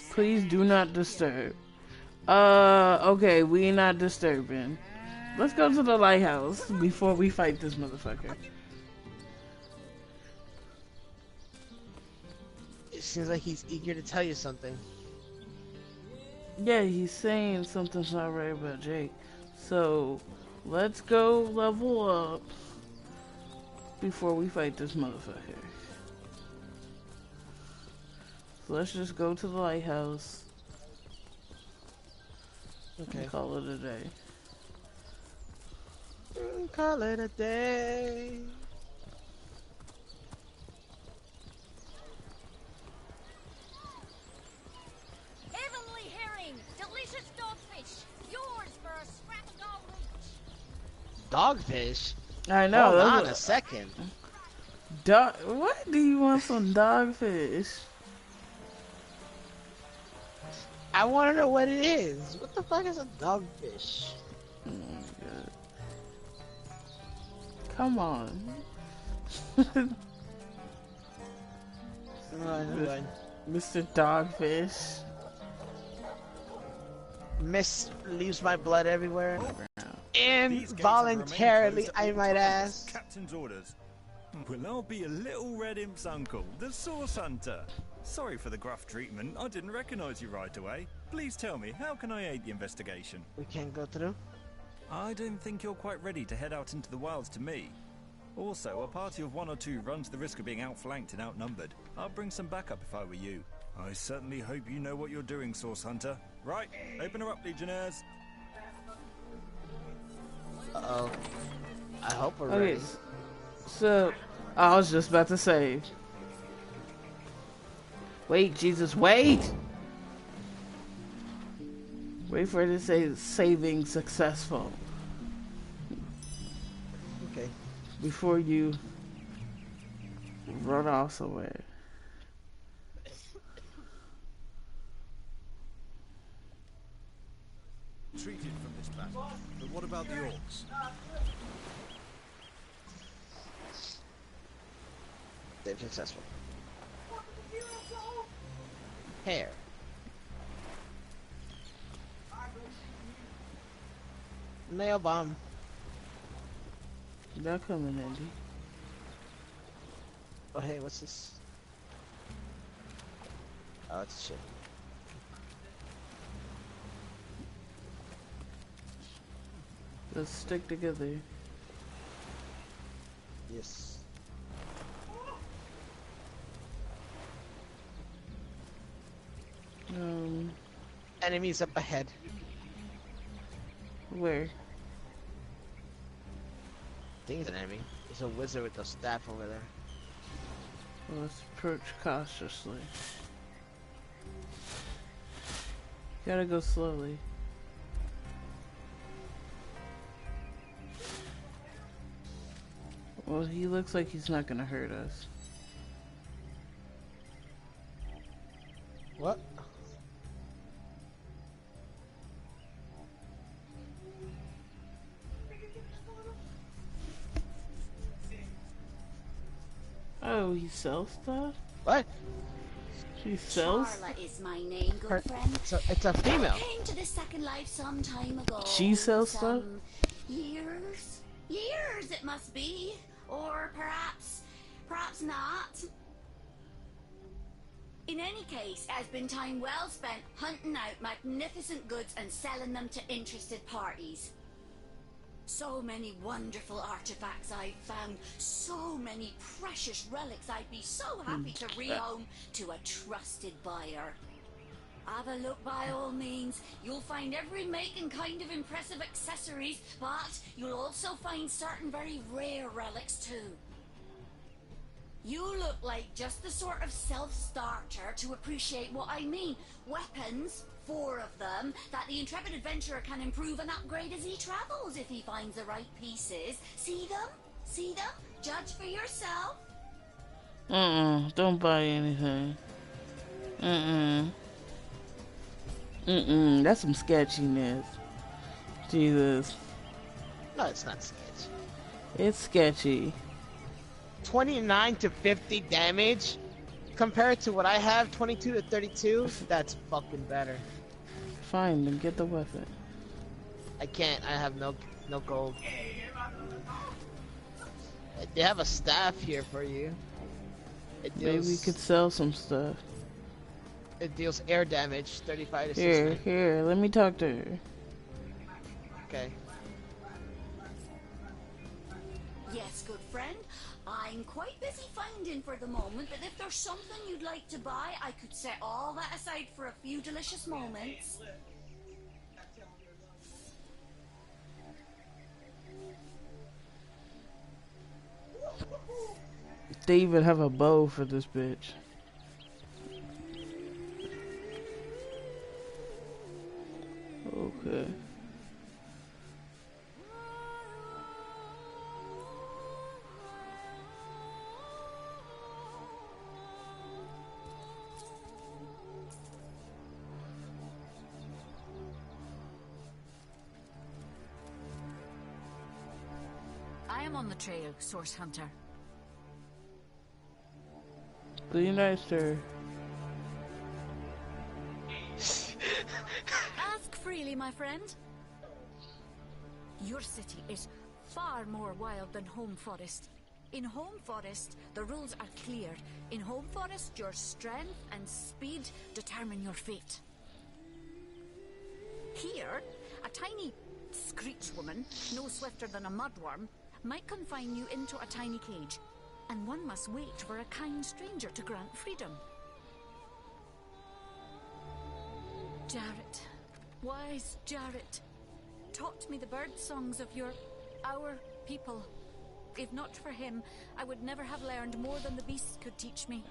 Speaker 1: Please do not disturb. Okay, we not disturbing. Let's go to the lighthouse before we fight this motherfucker.
Speaker 3: It seems like he's eager to tell you something.
Speaker 1: Yeah, he's saying something's not right about Jake. So, let's go level up before we fight this motherfucker. So let's just go to the lighthouse.
Speaker 3: Okay.
Speaker 1: And call it a day.
Speaker 3: Call it a day.
Speaker 17: Heavenly herring, delicious dogfish, yours for a scrap of gold.
Speaker 3: Dogfish?
Speaker 1: I know.
Speaker 3: Hold on a second.
Speaker 1: What do you want some dogfish?
Speaker 3: I want to know what it is. What the fuck is a dogfish?
Speaker 1: Oh my god. Come on. Mr. Dogfish.
Speaker 3: Miss leaves my blood everywhere. Involuntarily, I might ask.
Speaker 18: Captain's orders. Well, I'll be a little red imp's uncle, the Source Hunter. Sorry for the gruff treatment. I didn't recognize you right away. Please tell me, how can I aid the investigation?
Speaker 3: We can't go through?
Speaker 18: I don't think you're quite ready to head out into the wilds to me. Also, a party of 1 or 2 runs the risk of being outflanked and outnumbered. I'll bring some backup if I were you. I certainly hope you know what you're doing, Source Hunter. Right, open her up, Legionnaires.
Speaker 3: Uh-oh. I hope we're ready.
Speaker 1: So, I was just about to say. Wait, Jesus, wait! Wait for it to say saving successful.
Speaker 3: Okay.
Speaker 1: Before you run off somewhere.
Speaker 12: Treated from this battle. But what about the orcs?
Speaker 3: They're successful. Hair. Nail bomb.
Speaker 1: They're coming, Andy.
Speaker 3: Oh, hey, what's this? Oh, it's shit.
Speaker 1: Let's stick together.
Speaker 3: Yes. Enemies up ahead.
Speaker 1: Where?
Speaker 3: I think it's an enemy. It's a wizard with a staff over there.
Speaker 1: Let's approach cautiously. Gotta go slowly. Well, he looks like he's not gonna hurt us.
Speaker 3: What?
Speaker 1: Oh, he sells stuff?
Speaker 3: What?
Speaker 1: She sells?
Speaker 7: Charla is my name, good friend.
Speaker 3: It's a female.
Speaker 7: I came to the Second Life some time ago.
Speaker 1: She sells stuff?
Speaker 7: Years Years it must be. Or perhaps not. In any case, it has been time well spent hunting out magnificent goods and selling them to interested parties. So many wonderful artifacts I've found, so many precious relics I'd be so happy to rehome to a trusted buyer. Have a look by all means. You'll find every make and kind of impressive accessories, but you'll also find certain very rare relics too. You look like just the sort of self-starter to appreciate what I mean. Weapons, 4 of them, that the intrepid adventurer can improve and upgrade as he travels if he finds the right pieces. See them? See them? Judge for yourself.
Speaker 1: Don't buy anything. That's some sketchiness. Jesus.
Speaker 3: No, it's not sketchy.
Speaker 1: It's sketchy.
Speaker 3: 29 to 50 damage compared to what I have, 22 to 32. That's fucking better.
Speaker 1: Fine, then get the weapon.
Speaker 3: I can't. I have no gold. They have a staff here for you. It deals,
Speaker 1: maybe we could sell some stuff.
Speaker 3: It deals air damage, 35 to 60.
Speaker 1: Here, let me talk to her.
Speaker 3: Okay.
Speaker 7: Yes, good friend. I'm quite busy finding for the moment, but if there's something you'd like to buy, I could set all that aside for a few delicious moments.
Speaker 1: They even have a bow for this bitch. Okay.
Speaker 7: I am on the trail, Source Hunter.
Speaker 1: Be nice to her.
Speaker 7: Ask freely, my friend. Your city is far more wild than Home Forest. In Home Forest, the rules are clear. In Home Forest, your strength and speed determine your fate. Here, a tiny screech woman, no swifter than a mudworm, might confine you into a tiny cage, and one must wait for a kind stranger to grant freedom. Jarrett, wise Jarrett, taught me the bird songs of our people. If not for him, I would never have learned more than the beasts could teach me.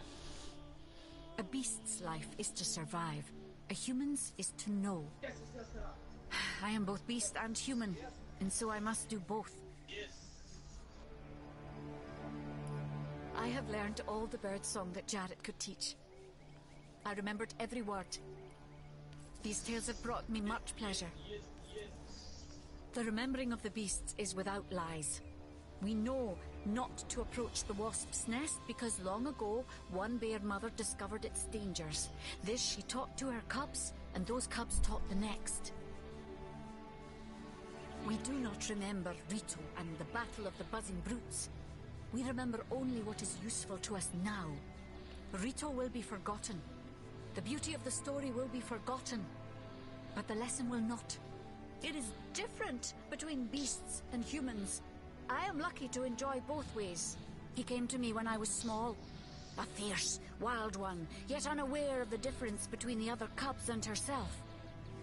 Speaker 7: A beast's life is to survive. A human's is to know. I am both beast and human, and so I must do both. I have learned all the bird song that Jarrett could teach. I remembered every word. These tales have brought me much pleasure. The remembering of the beasts is without lies. We know not to approach the wasp's nest because long ago one bear mother discovered its dangers. This she taught to her cubs, and those cubs taught the next. We do not remember Rito and the battle of the buzzing brutes. We remember only what is useful to us now. Rito will be forgotten. The beauty of the story will be forgotten. But the lesson will not. It is different between beasts and humans. I am lucky to enjoy both ways. He came to me when I was small. A fierce, wild one, yet unaware of the difference between the other cubs and herself.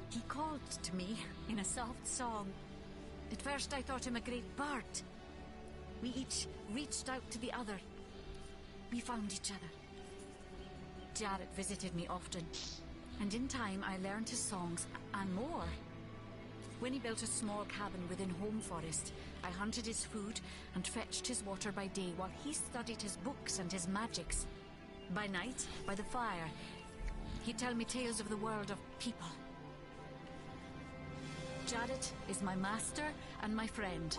Speaker 7: He called to me in a soft song. At first I thought him a great bird. We each reached out to the other. We found each other. Jarrett visited me often, and in time I learned his songs and more. When he built a small cabin within Home Forest, I hunted his food and fetched his water by day while he studied his books and his magics. By night, by the fire, he'd tell me tales of the world of people. Jarrett is my master and my friend,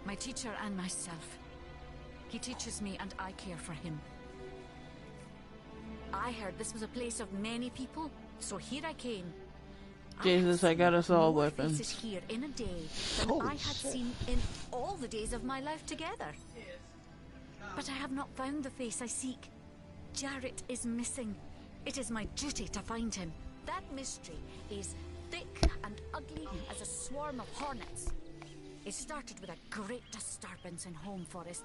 Speaker 7: my teacher and myself. He teaches me and I care for him. I heard this was a place of many people, so here I came.
Speaker 1: Jesus, I got us all
Speaker 7: more
Speaker 1: weapons.
Speaker 7: faces here in a day than
Speaker 1: Holy
Speaker 7: I had
Speaker 1: shit.
Speaker 7: seen in all the days of my life together. But I have not found the face I seek. Jarrett is missing. It is my duty to find him. That mystery is thick and ugly as a swarm of hornets. It started with a great disturbance in Home Forest.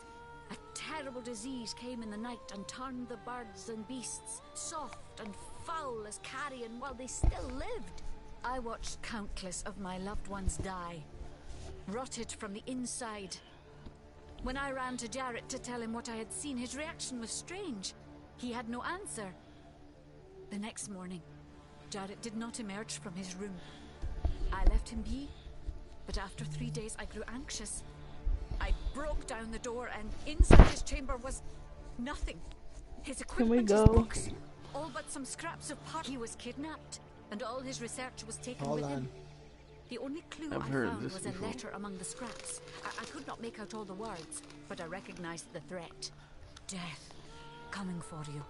Speaker 7: A terrible disease came in the night and turned the birds and beasts soft and foul as carrion while they still lived. I watched countless of my loved ones die, rotted from the inside. When I ran to Jarrett to tell him what I had seen, his reaction was strange. He had no answer. The next morning, Jarrett did not emerge from his room. I left him be, but after 3 days I grew anxious. I broke down the door and inside his chamber was nothing. His equipment, his books, all but some scraps of part. He was kidnapped, and all his research was taken with him. The only clue I found was a letter among the scraps. I could not make out all the words, but I recognized the threat. Death coming for you.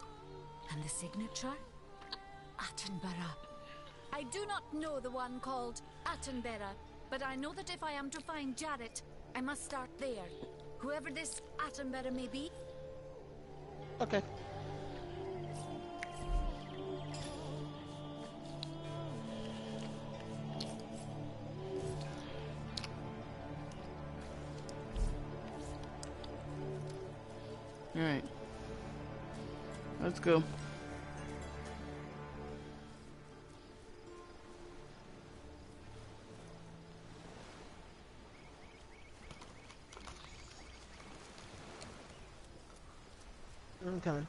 Speaker 7: And the signature? Attenborough. I do not know the one called Attenborough, but I know that if I am to find Jarrett, I must start there. Whoever this Attenborough may be.
Speaker 3: Okay.
Speaker 1: Alright. Let's go.
Speaker 3: I'm coming.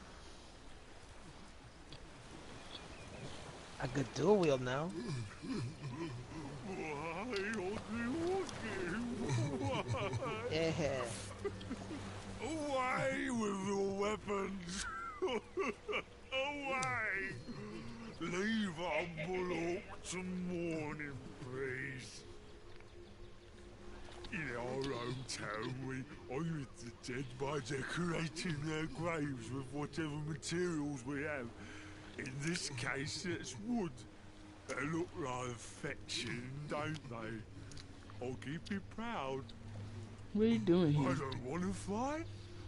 Speaker 3: A good dual wield now. Yeah.
Speaker 19: Away with your weapons! Away! Leave our bullock to mourn in peace. In our hometown, we honour the dead by decorating their graves with whatever materials we have. In this case, it's wood. They look rather fetching, don't they? I'll keep you proud.
Speaker 1: What are you doing here?
Speaker 19: I don't want to fight.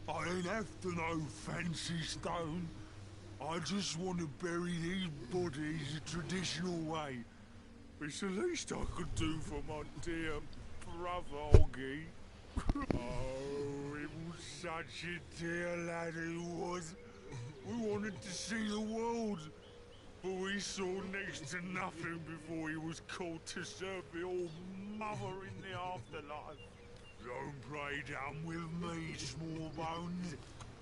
Speaker 19: I ain't after no fancy stone. I just want to bury these bodies the traditional way. It's the least I could do for my dear brother, Oggy. Oh, it was such a dear lad he was. We wanted to see the world, but we saw next to nothing before he was called to serve the old mother in the afterlife. Don't play dumb with me, small bones.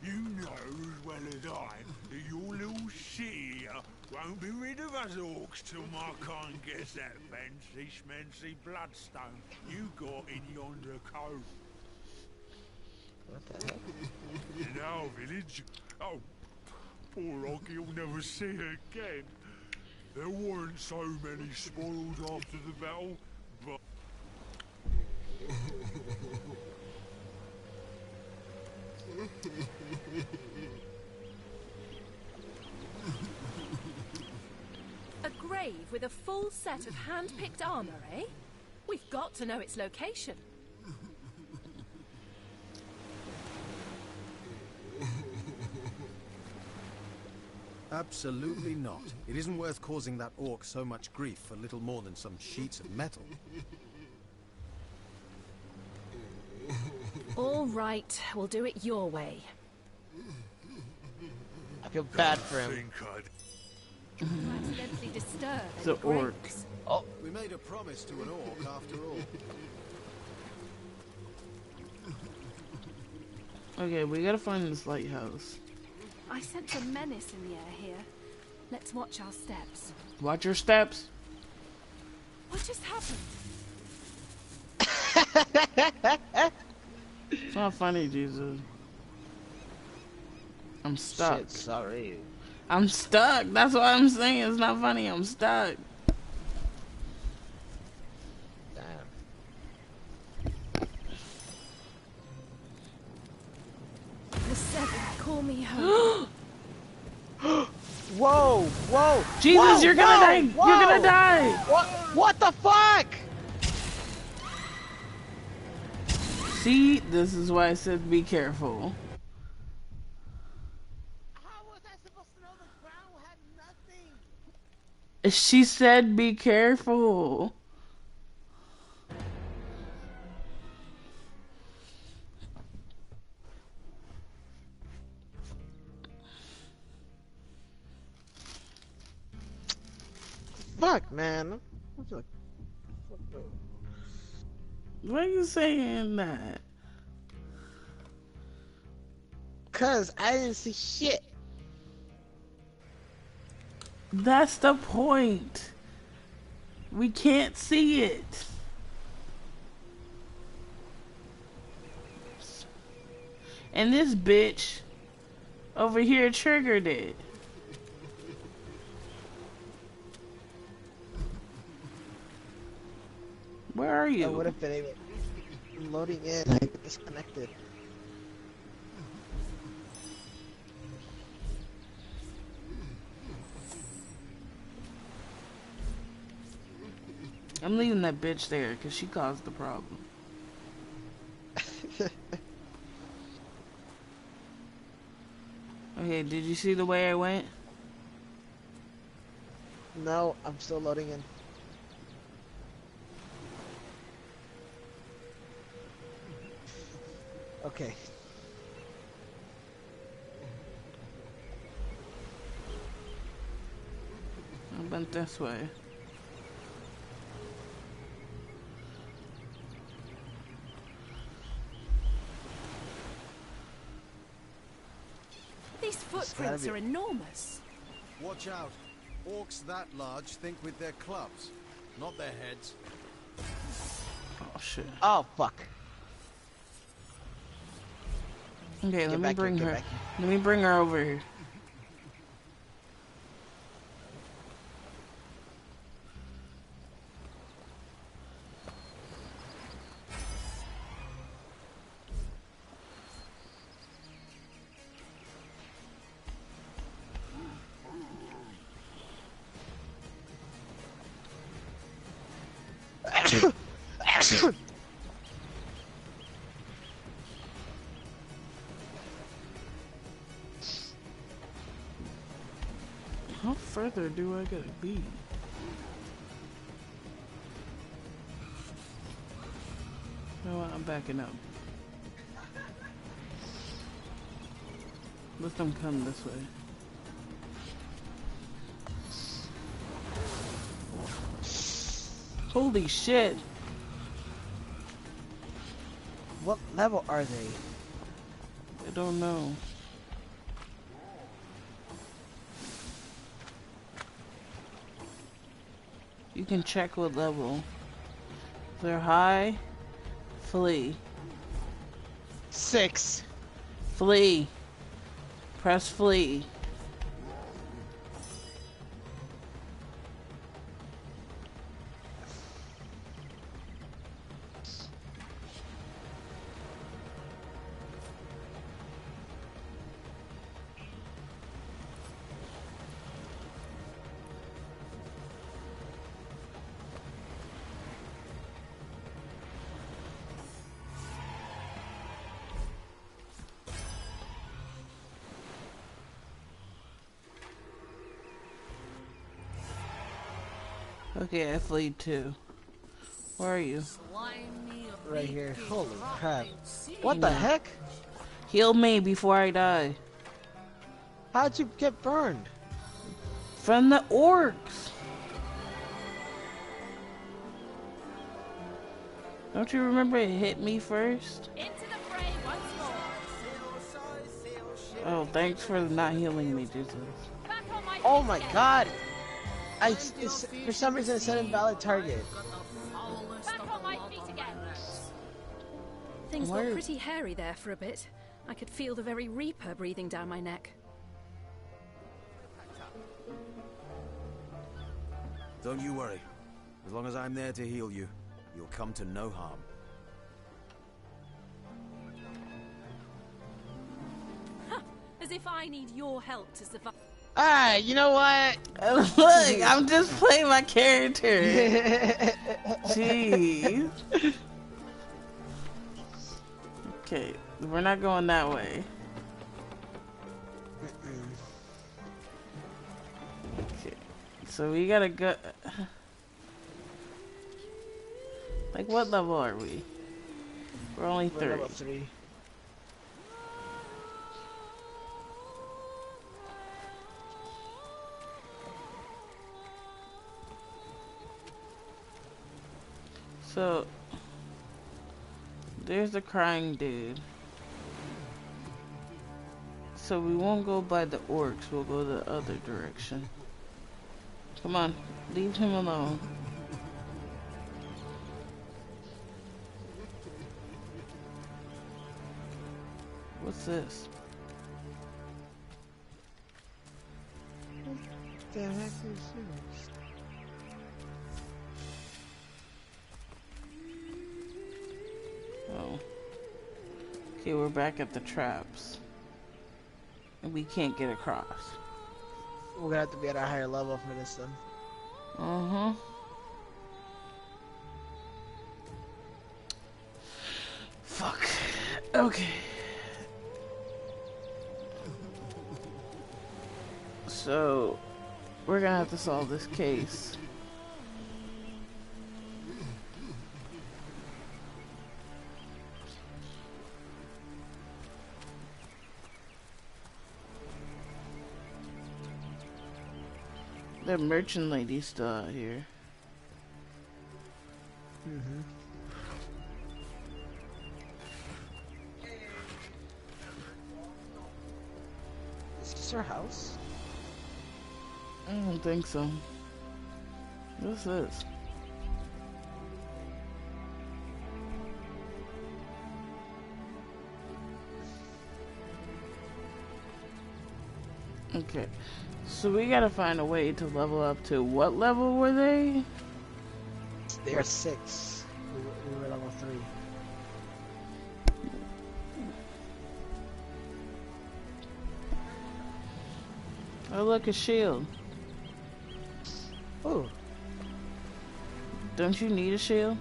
Speaker 19: You know as well as I that your little city here won't be rid of us orcs till my kind gets that fancy schmancy bloodstone you got in yonder cove.
Speaker 3: What the heck?
Speaker 19: In our village, oh, poor Oggy will never see her again. There weren't so many spoils after the battle, but...
Speaker 13: A grave with a full set of hand-picked armor, eh? We've got to know its location.
Speaker 12: Absolutely not. It isn't worth causing that orc so much grief for little more than some sheets of metal.
Speaker 13: All right, we'll do it your way.
Speaker 3: I feel bad for him.
Speaker 13: Accidentally disturb
Speaker 1: The
Speaker 13: any
Speaker 1: orc.
Speaker 13: graves.
Speaker 3: Oh.
Speaker 12: We made a promise to an orc after all.
Speaker 1: Okay, we gotta find this lighthouse.
Speaker 13: I sense a menace in the air here. Let's watch our steps.
Speaker 1: Watch your steps.
Speaker 13: What just happened?
Speaker 1: It's not funny, Jesus. I'm stuck.
Speaker 3: Shit, sorry.
Speaker 1: I'm stuck. That's what I'm saying. It's not funny. I'm stuck.
Speaker 3: Damn.
Speaker 13: The seven call me home.
Speaker 3: Whoa! Whoa!
Speaker 1: Jesus,
Speaker 3: whoa,
Speaker 1: you're gonna
Speaker 3: whoa,
Speaker 1: die!
Speaker 3: whoa.
Speaker 1: You're gonna die!
Speaker 3: What the fuck?
Speaker 1: See, this is why I said be careful.
Speaker 3: How was I supposed to know the ground had nothing?
Speaker 1: She said be careful.
Speaker 3: Fuck, man.
Speaker 1: Why are you saying that?
Speaker 3: Cause I didn't see shit.
Speaker 1: That's the point. We can't see it. And this bitch over here triggered it. Where are you?
Speaker 3: I would have been able loading in. I disconnected.
Speaker 1: I'm leaving that bitch there because she caused the problem. Okay, did you see the way I went?
Speaker 3: No, I'm still loading in. Okay.
Speaker 1: I went this way.
Speaker 13: These footprints are enormous.
Speaker 12: Watch out. Orcs that large think with their clubs, not their heads.
Speaker 1: Oh shit.
Speaker 3: Oh fuck.
Speaker 1: Okay, let me bring her. Let me bring her over here. How further do I gotta be? No, I'm backing up. Let them come this way. Holy shit!
Speaker 3: What level are they?
Speaker 1: I don't know. You can check what level. If they're high, flee.
Speaker 3: 6.
Speaker 1: Flee. Press flee. Okay, I fleed too. Where are you?
Speaker 3: Right here. Holy crap. What the heck?
Speaker 1: Heal me before I die.
Speaker 3: How'd you get burned?
Speaker 1: From the orcs. Don't you remember it hit me first?
Speaker 5: Into the fray once more.
Speaker 1: Oh, thanks for not healing me, Jesus.
Speaker 3: Oh my god! For some reason it said invalid target.
Speaker 5: Back on my feet again.
Speaker 13: Things got pretty hairy there for a bit. I could feel the very Reaper breathing down my neck.
Speaker 12: Don't you worry. As long as I'm there to heal you, you'll come to no harm.
Speaker 13: As if I need your help to survive.
Speaker 3: Alright, you know what?
Speaker 1: Look, I'm just playing my character. Jeez. Okay, we're not going that way. Okay, so we gotta go. Like, what level are we? We're only 3.
Speaker 3: Level 3.
Speaker 1: So, there's the crying dude. So we won't go by the orcs, we'll go the other direction. Come on, leave him alone. What's this?
Speaker 3: What the heck is this?
Speaker 1: Oh. Okay, we're back at the traps. And we can't get across.
Speaker 3: We're gonna have to be at a higher level for this then.
Speaker 1: Uh-huh. Fuck. Okay. So, we're gonna have to solve this case. The merchant lady's still out here.
Speaker 3: Mm-hmm. Is this our house?
Speaker 1: I don't think so. What's this? Okay, so we gotta find a way to level up to what level were they?
Speaker 3: They're 6. We were level 3.
Speaker 1: Oh, look, a shield.
Speaker 3: Oh.
Speaker 1: Don't you need a shield?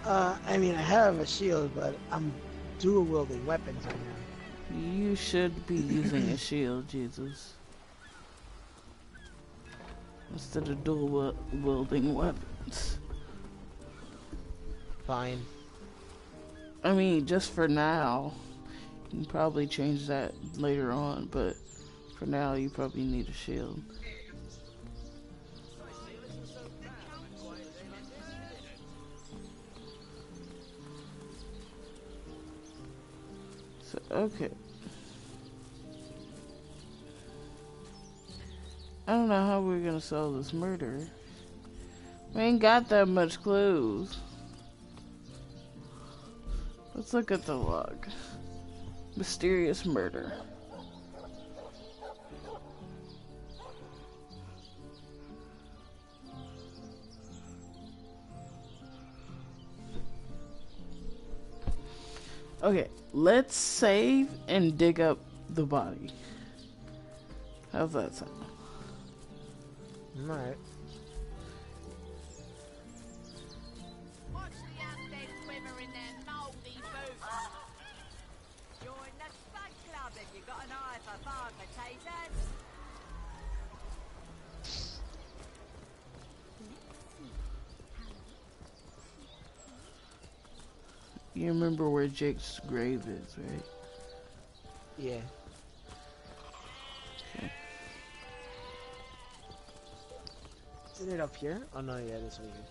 Speaker 3: I mean, I have a shield, but I'm dual wielding weapons right now.
Speaker 1: You should be using a shield, Jesus. Instead of dual wielding weapons.
Speaker 3: Fine.
Speaker 1: I mean, just for now. You can probably change that later on, but for now you probably need a shield. So, okay. I don't know how we're gonna solve this murder. We ain't got that much clues. Let's look at the log. Mysterious murder. Okay, let's save and dig up the body. How's that sound?
Speaker 3: Alright.
Speaker 17: Watch the undead quiver in their mouldy boots. Join the Spud Club if you got an eye for farm potatoes.
Speaker 1: You remember where Jake's grave is, right?
Speaker 3: Yeah.
Speaker 1: Okay.
Speaker 3: Isn't it up here? Oh no, yeah, this way here.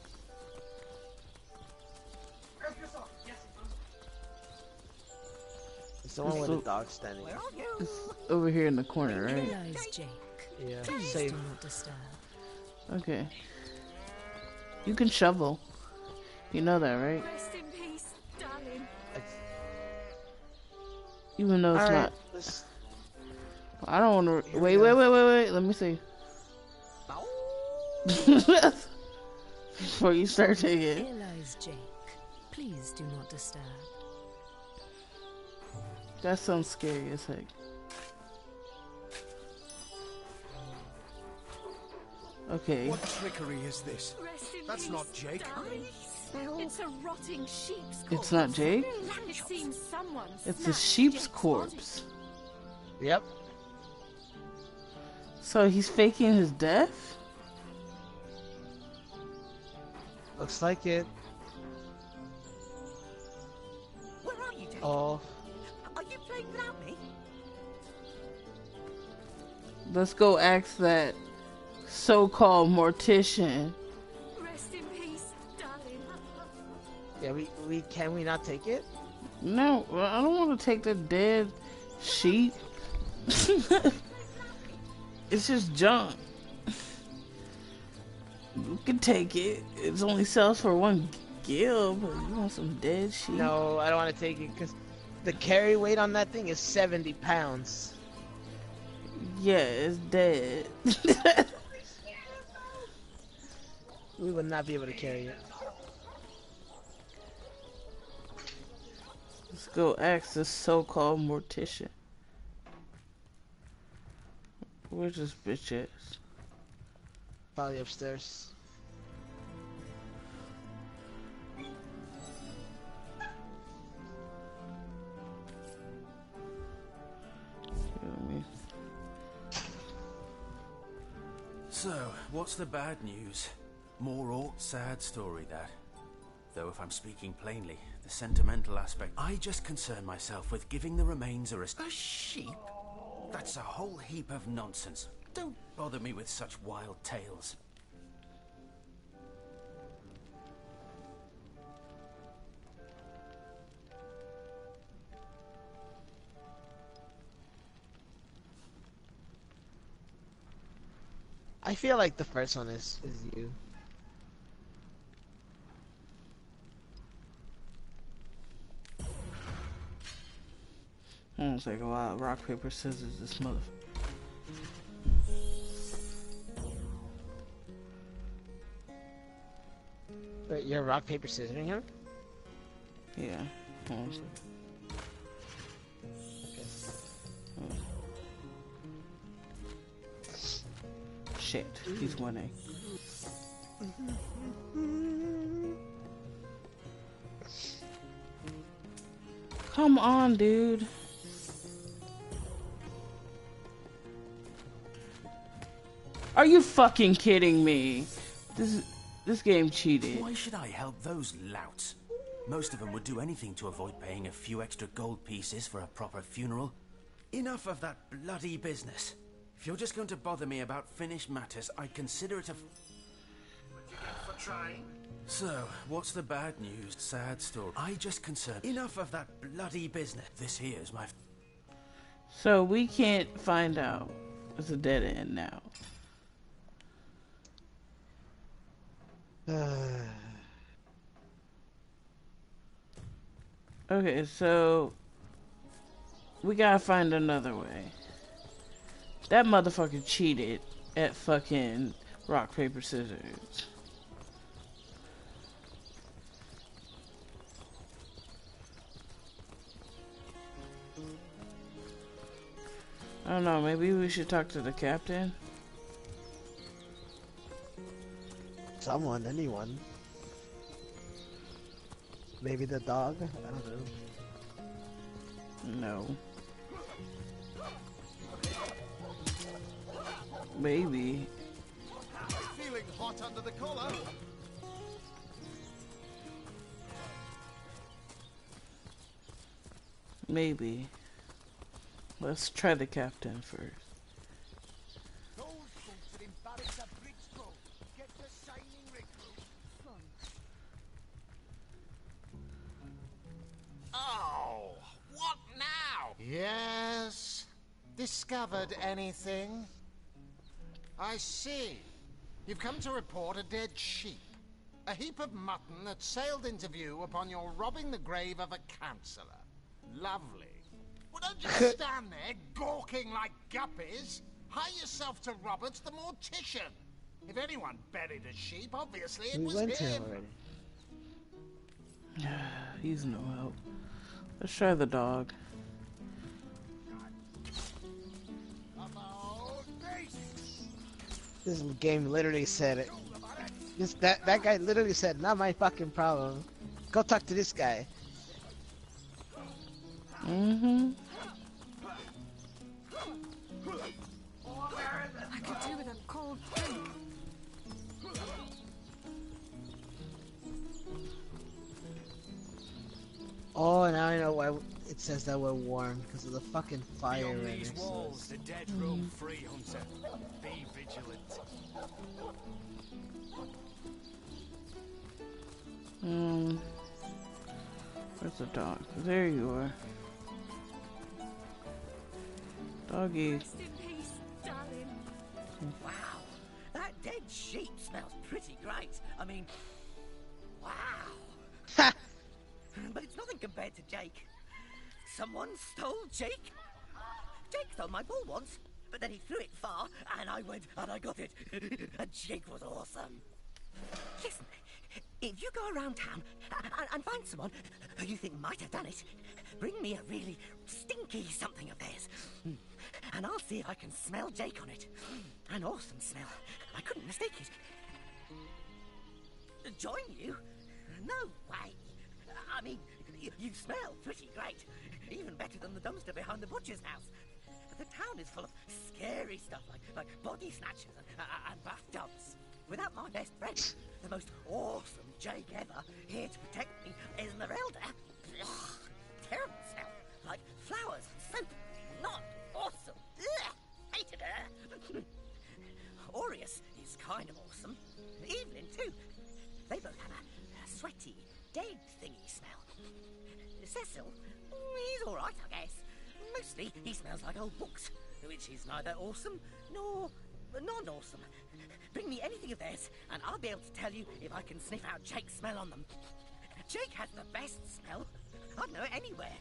Speaker 3: It's the one with the dog standing.
Speaker 1: It's over here in the corner, right?
Speaker 16: Lies Jake.
Speaker 3: Yeah.
Speaker 16: Please
Speaker 3: Save.
Speaker 16: do not disturb.
Speaker 1: Okay. You can shovel. You know that, right?
Speaker 5: Rest in peace, darling.
Speaker 1: Even though it's
Speaker 3: All right,
Speaker 1: not.
Speaker 3: let's-
Speaker 1: I don't want to.
Speaker 3: Here
Speaker 1: Wait.
Speaker 3: we go.
Speaker 1: Let me see. Before you start taking it.
Speaker 16: Here lies Jake. Please do not disturb.
Speaker 1: That sounds scary as heck. Okay.
Speaker 12: What trickery is this?
Speaker 5: Rest in
Speaker 12: That's
Speaker 5: peace,
Speaker 12: not Jake.
Speaker 5: darling. It's a rotting sheep's corpse.
Speaker 1: It's not Jake?
Speaker 5: It seems someone
Speaker 1: It's a
Speaker 5: snatched
Speaker 1: sheep's
Speaker 5: Jake's
Speaker 1: corpse.
Speaker 3: Yep.
Speaker 1: So he's faking his death?
Speaker 3: Looks like it.
Speaker 6: Where are you, Jake?
Speaker 3: Oh.
Speaker 6: Are you playing without me?
Speaker 1: Let's go ask that so-called mortician.
Speaker 5: Rest in peace, darling.
Speaker 3: Yeah, we can we not take it?
Speaker 1: No, I don't want to take the dead sheep. It's just junk. You can take it. It only sells for 1 gil, but you want some dead sheep?
Speaker 3: No, I don't want to take it because the carry weight on that thing is 70 pounds.
Speaker 1: Yeah, it's dead.
Speaker 3: We would not be able to carry it.
Speaker 1: Let's go ask this so-called mortician. Where's this bitch at?
Speaker 3: Probably upstairs.
Speaker 14: So, what's the bad news? More old sad story, that. Though if I'm speaking plainly, the sentimental aspect, I just concern myself with giving the remains a sheep? That's a whole heap of nonsense. Don't bother me with such wild tales.
Speaker 3: I feel like the first one is you.
Speaker 1: It's like a lot of rock, paper, scissors, this mother.
Speaker 3: Wait, you're rock, paper, scissoring him?
Speaker 1: Yeah. Hold on a second. Shit, he's winning. Come on, dude. Are you fucking kidding me? This game cheated.
Speaker 14: Why should I help those louts? Most of them would do anything to avoid paying a few extra gold pieces for a proper funeral. Enough of that bloody business. If you're just going to bother me about finished matters, I'd consider it a...
Speaker 2: For trying.
Speaker 14: So, what's the bad news? Sad story. I just concern... Enough of that bloody business. This here's my...
Speaker 1: So we can't find out. It's a dead end now. Okay, so we gotta find another way. That motherfucker cheated at fucking rock, paper, scissors. I don't know, maybe we should talk to the captain?
Speaker 3: Someone, anyone. Maybe the dog? I don't know.
Speaker 1: No. Maybe.
Speaker 12: Feeling hot under the collar?
Speaker 1: Maybe. Let's try the captain first.
Speaker 2: Oh, what now? Yes. Discovered anything? I see. You've come to report a dead sheep. A heap of mutton that sailed into view upon your robbing the grave of a councillor. Lovely. Well, don't just stand there gawking like guppies. Hire yourself to Roberts the mortician. If anyone buried a sheep, obviously it was
Speaker 3: went to
Speaker 2: him.
Speaker 3: him already.
Speaker 1: He's no help. Let's try the dog.
Speaker 3: This game literally said it. That guy literally said, "Not my fucking problem. Go talk to this guy."
Speaker 1: Mm-hmm.
Speaker 10: I could do with a cold drink.
Speaker 3: Oh, now I know why it says that we're warm, because of the fucking fire
Speaker 9: Beyond
Speaker 3: in
Speaker 9: these
Speaker 3: it.
Speaker 9: walls, the dead roam free, Hunter. Be vigilant.
Speaker 1: Where's the dog? There you are. Doggy.
Speaker 6: Rest in peace, darling. Wow, that dead sheep smells pretty great. I mean, wow. But it's nothing compared to Jake. Someone stole Jake? Jake stole my ball once, but then he threw it far, and I went and I got it. And Jake was awesome. Listen, if you go around town and find someone who you think might have done it, bring me a really stinky something of theirs. And I'll see if I can smell Jake on it. An awesome smell. I couldn't mistake it. Join you? No way. I mean, you smell pretty great. Even better than the dumpster behind the butcher's house. The town is full of scary stuff like body snatchers and bathtubs. Without my best friend, the most awesome Jake ever, here to protect me, Esmeralda. Ugh, terrible smell. Like flowers and soap. Not awesome. Ugh, hated her. Aureus is kind of awesome. Evelyn, too. They both have a sweaty, dead thingy smell. Cecil, he's alright, I guess. Mostly, he smells like old books, which is neither awesome nor non-awesome. Bring me anything of theirs, and I'll be able to tell you if I can sniff out Jake's smell on them. Jake has the best smell. I'd know it anywhere.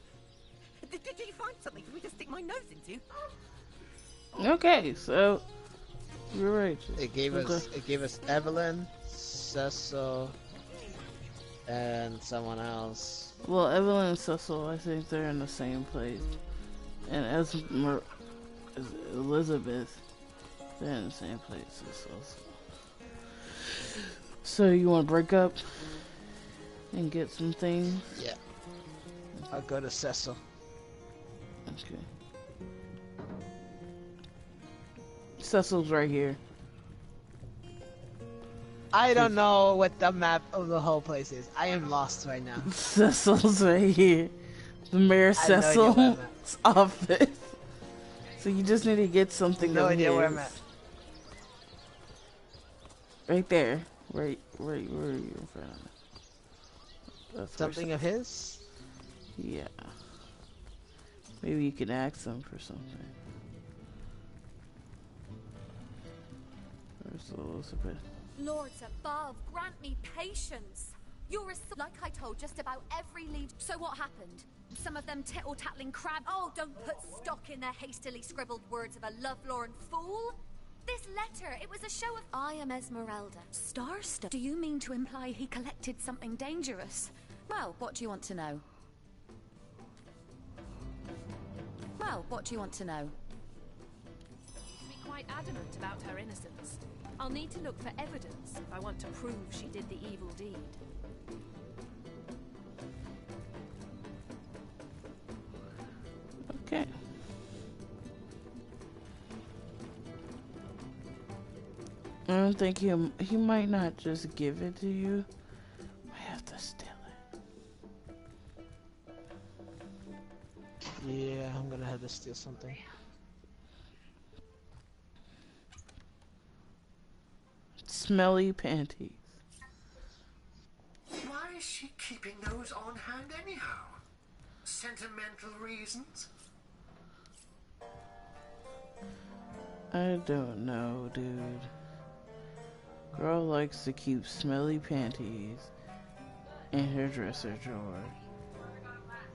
Speaker 6: Did you find something for me to stick my nose into?
Speaker 1: Okay, so you're right.
Speaker 3: It gave us Evelyn, Cecil, and someone else.
Speaker 1: Well, Evelyn and Cecil, I think they're in the same place. And Elizabeth, they're in the same place as Cecil. So you want to break up and get some things?
Speaker 3: Yeah. I'll go to Cecil.
Speaker 1: Okay. Cecil's right here.
Speaker 3: I don't know what the map of the whole place is. I am lost right now.
Speaker 1: Cecil's right here. The Mayor Cecil's office. So you just need to get something.
Speaker 3: No idea where I'm at.
Speaker 1: Right there. Right where are you in front of me? That's
Speaker 3: something of his?
Speaker 1: Yeah. Maybe you can ask him for something. Where's Elizabeth?
Speaker 5: Lords above, grant me patience. You're like I told just about every lead. So what happened? Some of them tittle-tattling crab. Oh, don't put stock in their hastily scribbled words of a lovelorn fool. This letter, it was a show of I am Esmeralda. Starstuff. Do you mean to imply he collected something dangerous?
Speaker 7: Well, what do you want to know? Well, what do you want to know?
Speaker 13: Be quite adamant about her innocence. I'll need to look for evidence if I want to prove she did the evil deed.
Speaker 1: Okay. I don't think he might not just give it to you. I have to steal it.
Speaker 3: Yeah, I'm gonna have to steal something.
Speaker 1: Smelly panties.
Speaker 15: Why is she keeping those on hand anyhow? Sentimental reasons?
Speaker 1: I don't know, dude. Girl likes to keep smelly panties in her dresser drawer.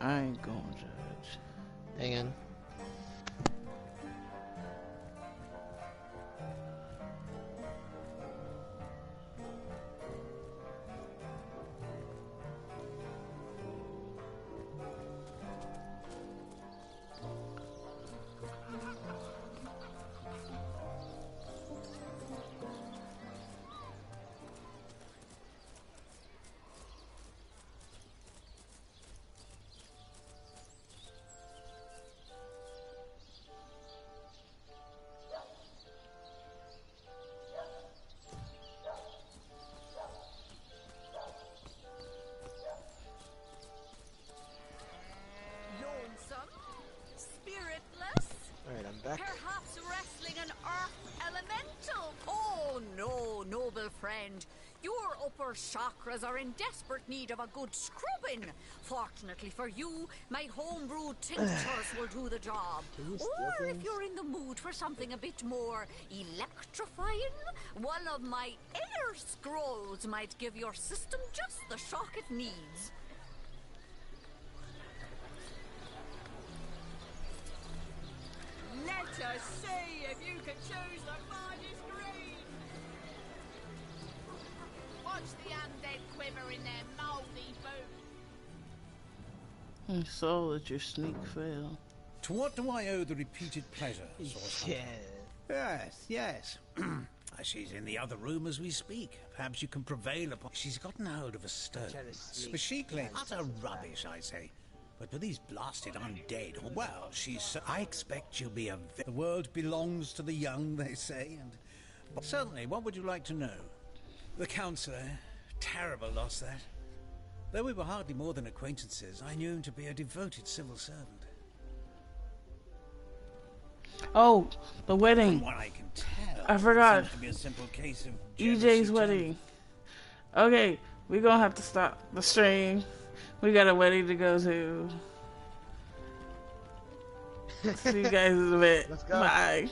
Speaker 1: I ain't gonna judge.
Speaker 3: Hang on.
Speaker 7: Your chakras are in desperate need of a good scrubbing. Fortunately for you, my homebrewed tinctures will do the job. Or if you're in the mood for something a bit more electrifying, one of my air scrolls might give your system just the shock it needs.
Speaker 17: Let us see if you can choose the finest green. Watch the undead quiver in their mouldy boots.
Speaker 1: I saw that your sneak failed.
Speaker 11: To what do I owe the repeated pleasure, Source Hunter? Yes. She's in the other room as we speak. Perhaps you can prevail upon... She's gotten hold of a stone. But she claims... Utter rubbish, I say. But for these blasted undead, well, she's... I expect you'll be a... The world belongs to the young, they say, and... But certainly, what would you like to know? The Councillor, terrible loss, that. Though we were hardly more than acquaintances, I knew him to be a devoted civil servant.
Speaker 1: Oh, the wedding.
Speaker 11: From what I can tell,
Speaker 1: I forgot.
Speaker 11: It seems to be a simple case of
Speaker 1: EJ's wedding. Okay, we're gonna have to stop the stream. We got a wedding to go to. See you guys in a bit.
Speaker 3: Let's go.
Speaker 1: Bye.